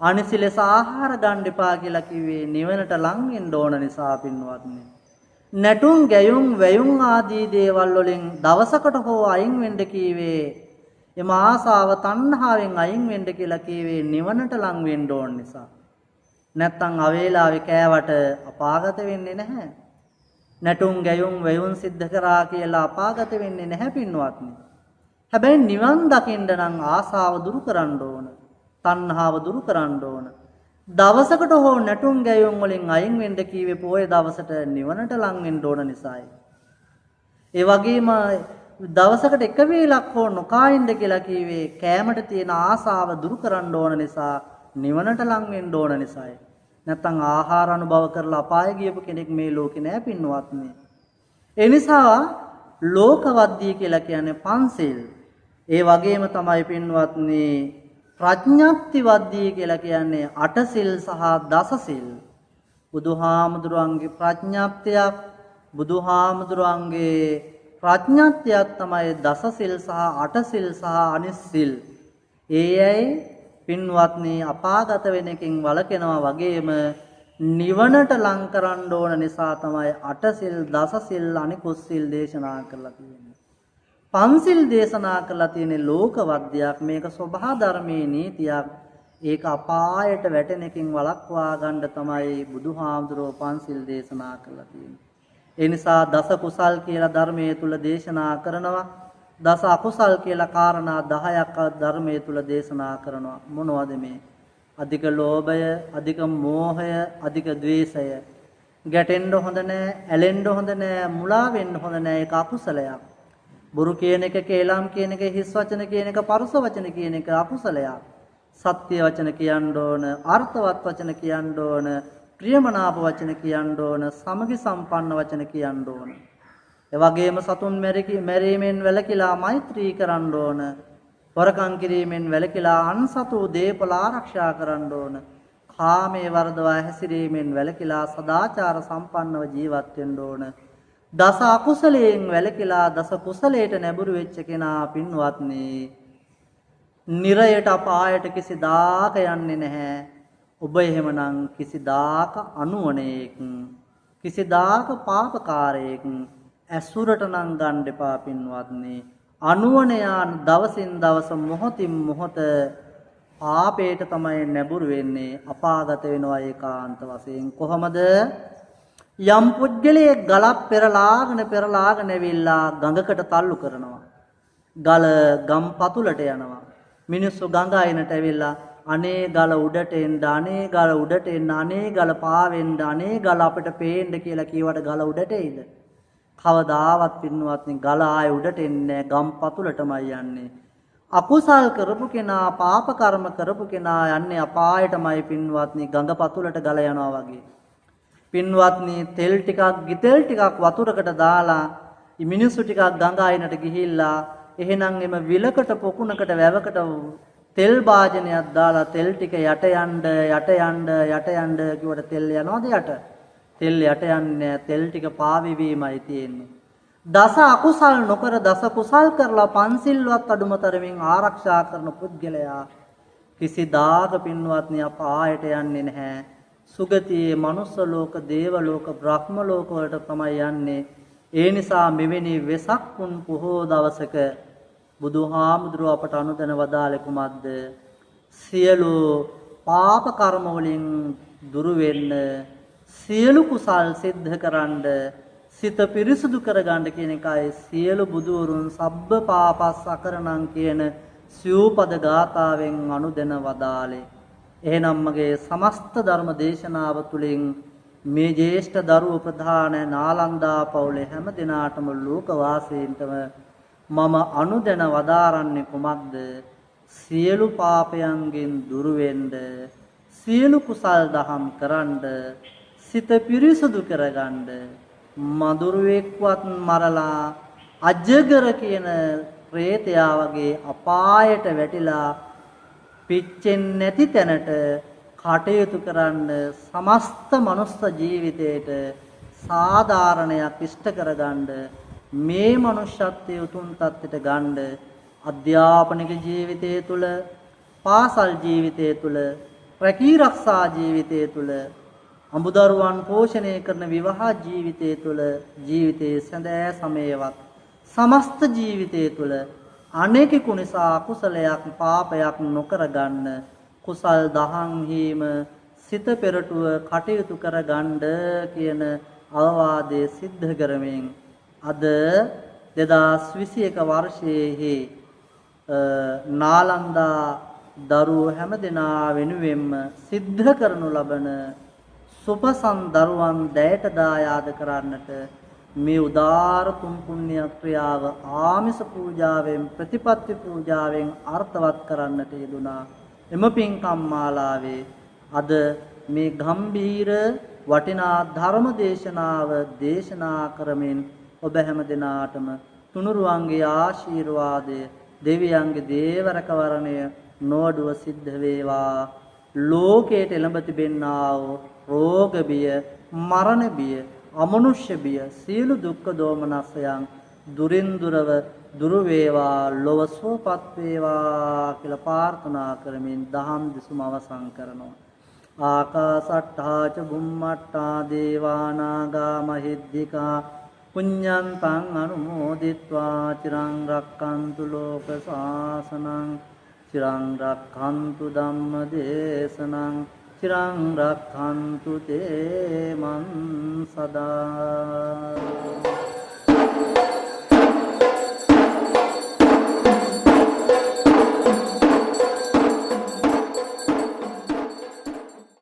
අනිසිලස ආහාර ගන්න එපා කියලා කිව්වේ නිවනට ලං වෙන්න ඕන නිසා පින්වත්නි. නැටුම් ගැයුම් වැයුම් ආදී දේවල් වලින් දවසකට හෝ අයින් වෙන්න කීවේ. එම ආසාව තණ්හාවෙන් අයින් වෙන්න කියලා කීවේ නිවනට ලං වෙන්න ඕන නිසා. නැත්තම් අවේලාවේ කෑවට අපාගත වෙන්නේ නැහැ. නැටුම් ගැයුම් වැයුම් සිද්ධ කරා කියලා අපාගත වෙන්නේ නැහැ පින්වත්නි. හැබැයි නිවන් දකින්න නම් ආසාව දුරු කරන්න ඕන. තණ්හාව දුරු කරන්න ඕන. දවසකට හෝ නැටුම් ගැයුම් වලින් අයින් වෙන්න කීවේ පොය දවසට නිවනට ලං වෙන්න ඕන නිසායි. ඒ වගේම දවසකට එක වේලක් හෝ නොකා ඉන්න කියලා කීවේ කෑමට තියෙන ආසාව දුරු කරන්න ඕන නිසා, නිවනට ලං වෙන්න ඕන නිසායි. නැත්තම් ආහාර අනුභව කරලා අපාය ගියපු කෙනෙක් මේ ලෝකේ නෑ පින්වත්නි. ඒ නිසා ලෝකවද්දී කියලා කියන්නේ පන්සිල්. ඒ වගේම තමයි පින්වත්නි ප්‍රඥප්තිවද්දී කියලා කියන්නේ 8 සිල් සහ 10 සිල්. බුදුහාමුදුරන්ගේ ප්‍රඥප්තියක්, බුදුහාමුදුරන්ගේ ප්‍රඥප්තියක් තමයි 10 සිල් සහ 8 සිල් සහ අනිත් සිල්. ඒයයි පින්වත්නි අපාගත වෙන එකෙන් වළකිනවා වගේම නිවනට ලං කරන්න ඕන නිසා තමයි 8 සිල් 10 සිල් අනිකුත් සිල් දේශනා කරලා තියෙන්නේ. පන්සිල් දේශනා කරලා තියෙන ලෝකවද්‍යයක්, මේක සබහා ධර්මයේ නීතියක්. ඒක අපායට වැටෙන එකෙන් වළක්වා ගන්න තමයි බුදුහාමුදුරුවෝ පන්සිල් දේශනා කරලා තියෙන්නේ. ඒ නිසා දස කුසල් කියලා ධර්මයේ තුල දේශනා කරනවා. දස අකුසල් කියලා කාරණා 10ක් ධර්මයේ තුල දේශනා කරනවා. මොනවද මේ? අධික ලෝභය, අධික මෝහය, අධික ද්වේෂය. ගැටෙන්න හොඳ නැහැ, ඇලෙන්න හොඳ නැහැ, මුලා වෙන්න හොඳ නැහැ. ඒක අකුසලයක්. බුරු කියන එක, කේලම් කියන එක, හිස් වචන කියන එක, පරුස වචන කියන එක අකුසලයක්. සත්‍ය වචන කියන්න ඕන, අර්ථවත් වචන කියන්න ඕන, ප්‍රියමනාප වචන කියන්න ඕන, සමගි සම්පන්න වචන කියන්න ඕන. ඒ වගේම සතුන් මැරීමෙන් වැළකීලා මෛත්‍රී කරන්න ඕන. වරකම් කිරීමෙන් වැළකීලා අන්සතු දේපල ආරක්ෂා කරන්න ඕන. කාමයේ වර්ධවා හැසිරීමෙන් වැළකීලා සදාචාර සම්පන්නව ජීවත් වෙන්න ඕන. දස අකුසලයෙන් වැළකීලා දස කුසලයට නැඹුරු වෙච්ච කෙනා පින්වත්නි නිරයට අපායට කිසිදාක යන්නේ නැහැ. ඔබ එහෙමනම් කිසිදාක අනුවණේක්, කිසිදාක පාපකාරයෙක් ඇසුරට නම් ගන්න එපා පින්වත්නි. අනුවණයාන් දවසින් දවස මොහොතින් මොහොත පාපයට තමයි නැඹුරු වෙන්නේ, අපාගත වෙනවා ඒකාන්ත වශයෙන්. කොහොමද? යම් පුද්ගලයෙක් ගලක් පෙරලාගෙන ඇවිල්ලා ගඟකට තල්ලු කරනවා. ගල ගම් පතුලට යනවා. මිනිස්සු ගඟ අයිනට ඇවිල්ලා අනේ ගල උඩට එන්න, අනේ ගල උඩට එන්න, අනේ ගල පාවෙන්න, අනේ ගල අපිට පේන්න කියලා කීවට ගල උඩට එයිද? කවදාවත් පින්වත්නි ගල ආයේ උඩට එන්නේ නැහැ, ගම් පතුලටමයි යන්නේ. අකුසල් කරපු කෙනා, පාප කර්ම කරපු කෙනා යන්නේ අපායටමයි පින්වත්නි, ගඟ පතුලට ගල යනවා වගේ. පින්වත්නි තෙල් ටිකක් ගිතෙල් ටිකක් වතුරකට දාලා මිනිස්සු ටිකක් ගඟ අයිනට ගිහිල්ලා එහෙනම් එම විලකට පොකුණකට වැවකට තෙල් භාජනයක් දාලා තෙල් ටික යට යන්න කිව්වට තෙල් යනවද යට? තෙල් යට යන්නේ තෙල් ටික පාවිවීමයි තියෙන්නේ. දස අකුසල් නොකර දස කුසල් කරලා පන්සිල්වත් අඩුමතරමින් ආරක්ෂා කරන පුද්ගලයා කිසිදාක පින්වත්නි අපායට යන්නේ නැහැ. සුගතියේ මනුස්ස ලෝක, දේව ලෝක, බ්‍රහ්ම ලෝක වලට තමයි යන්නේ. ඒ නිසා මෙවැනි වෙසක් පුන් පොහෝ දවසක බුදුහාමුදුරුව අපට අනුදැන වදාළේ කුමක්ද? සියලු පාප කර්ම වලින් දුරු වෙන්න, සියලු කුසල් සිද්ධ කරන්න, සිත පිරිසුදු කරගන්න කියන එකයි සියලු බුදුවරුන් සබ්බ පාපස් අකරණං කියන සිව්පද ගාථාවෙන් අනුදැන වදාළේ. එහෙනම් මගේ සමස්ත ධර්ම දේශනාව තුළින් මේ ජේෂ්ඨ දරුව ප්‍රධාන නාලන්දා පවුලේ හැම දිනාටම ලෝක වාසීන්ටම මම අනුදැන වදාරන්නේ කුමක්ද? සියලු පාපයන්ගෙන් දුර වෙන්න, සියලු කුසල් දහම් කරන්න, සිත පිරිසුදු කරගන්න, මදුරුවෙක්වත් මරලා අජගර කියන ප්‍රේතයා වගේ අපායට වැටිලා පිච්චෙන්නේ නැති තැනට කටයුතු කරන්න, සමස්ත මනුස්ස ජීවිතයට සාධාරණයක් ඉෂ්ට කරගන්න, මේ මනුෂ්‍යත්වයේ උතුම් තත්ත්වයට ගන්න, අධ්‍යාපනික ජීවිතය තුළ, පාසල් ජීවිතය තුළ, රැකී රක්ෂා ජීවිතය තුළ, අඹදරුවන් පෝෂණය කරන විවාහ ජීවිතය තුළ, ජීවිතයේ සැඳෑ සමයවත් සමස්ත ජීවිතය තුළ අනේකිකු නිසා කුසලයක් පාපයක් නොකර ගන්න, කුසල් දහම් හීම සිත පෙරටුව කටයුතු කර ගන්න කියන අවවාදයේ සිද්ධ කරමින් අද 2021 වර්ෂයේ නාලන්දා දරුවෝ හැමදෙනා වෙනුවෙන්ම සිද්ධ කරනු ලබන සුපසන් දරුවන් දැයට දායාද කරන්නට මේ උදාර තුන් පුණ්‍ය ක්‍රියාව ආමිස පූජාවෙන් ප්‍රතිපත්ති පූජාවෙන් අර්ථවත් කරන්නට යෙදුනා. එම පින්කම් මාලාවේ අද මේ ගම්බීර වටිනා ධර්ම දේශනාව දේශනා කරමින් ඔබ හැම දිනාටම තුනුරුවන්ගේ ආශිර්වාදය, දෙවියන්ගේ දේවරකවරණය නොඅඩුව සිද්ධ වේවා. ලෝකයට එළඹ තිබෙන්නා වූ රෝග බිය, මරණ බිය, අමනුෂ්‍ය බිය, සියලු දුක්ඛ දෝමනස්යන් දුරින් දුරව දුරු වේවා, ලොව සුවපත් වේවා කියලා ප්‍රාර්ථනා කරමින් දහම් දෙසුම අවසන් කරනවා. ආකාසට්ඨා ච බුම්මට්ඨා දේවා නාග මහිද්దికා පුඤ්ඤන්තං අනුමෝදිත්වා චිරං රක්ඛන්තු ලෝක සාසනං, චිරං රක්ඛන්තු ධම්ම දේශනං, චිරං රක්ඛන්තු තේ මං සදා.